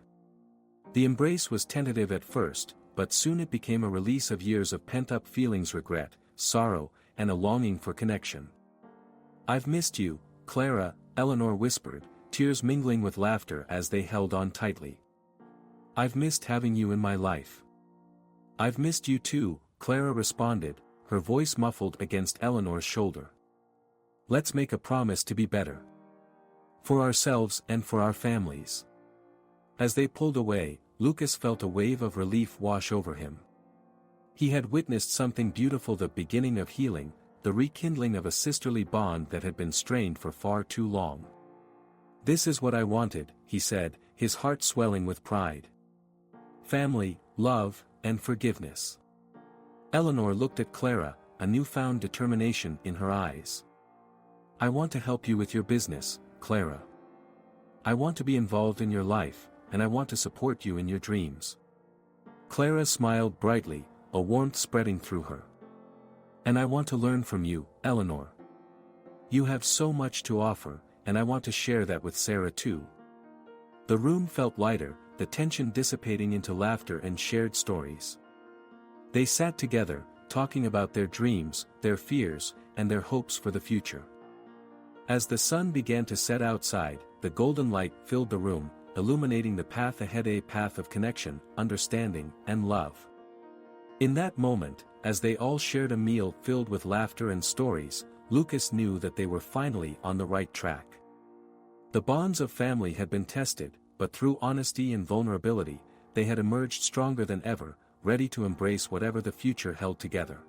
The embrace was tentative at first, but soon it became a release of years of pent-up feelings, regret, sorrow, and a longing for connection. "I've missed you, Clara," Eleanor whispered, tears mingling with laughter as they held on tightly. "I've missed having you in my life." "I've missed you too," Clara responded, her voice muffled against Eleanor's shoulder. "Let's make a promise to be better. For ourselves and for our families." As they pulled away, Lucas felt a wave of relief wash over him. He had witnessed something beautiful, the beginning of healing, the rekindling of a sisterly bond that had been strained for far too long. "This is what I wanted," he said, his heart swelling with pride. "Family, love, and forgiveness." Eleanor looked at Clara, a newfound determination in her eyes. "I want to help you with your business, Clara. I want to be involved in your life, and I want to support you in your dreams." Clara smiled brightly, a warmth spreading through her. "And I want to learn from you, Eleanor. You have so much to offer, and I want to share that with Sarah too." The room felt lighter, the tension dissipating into laughter and shared stories. They sat together, talking about their dreams, their fears, and their hopes for the future. As the sun began to set outside, the golden light filled the room, illuminating the path ahead, a path of connection, understanding, and love. In that moment, as they all shared a meal filled with laughter and stories, Lucas knew that they were finally on the right track. The bonds of family had been tested, but through honesty and vulnerability, they had emerged stronger than ever, ready to embrace whatever the future held together.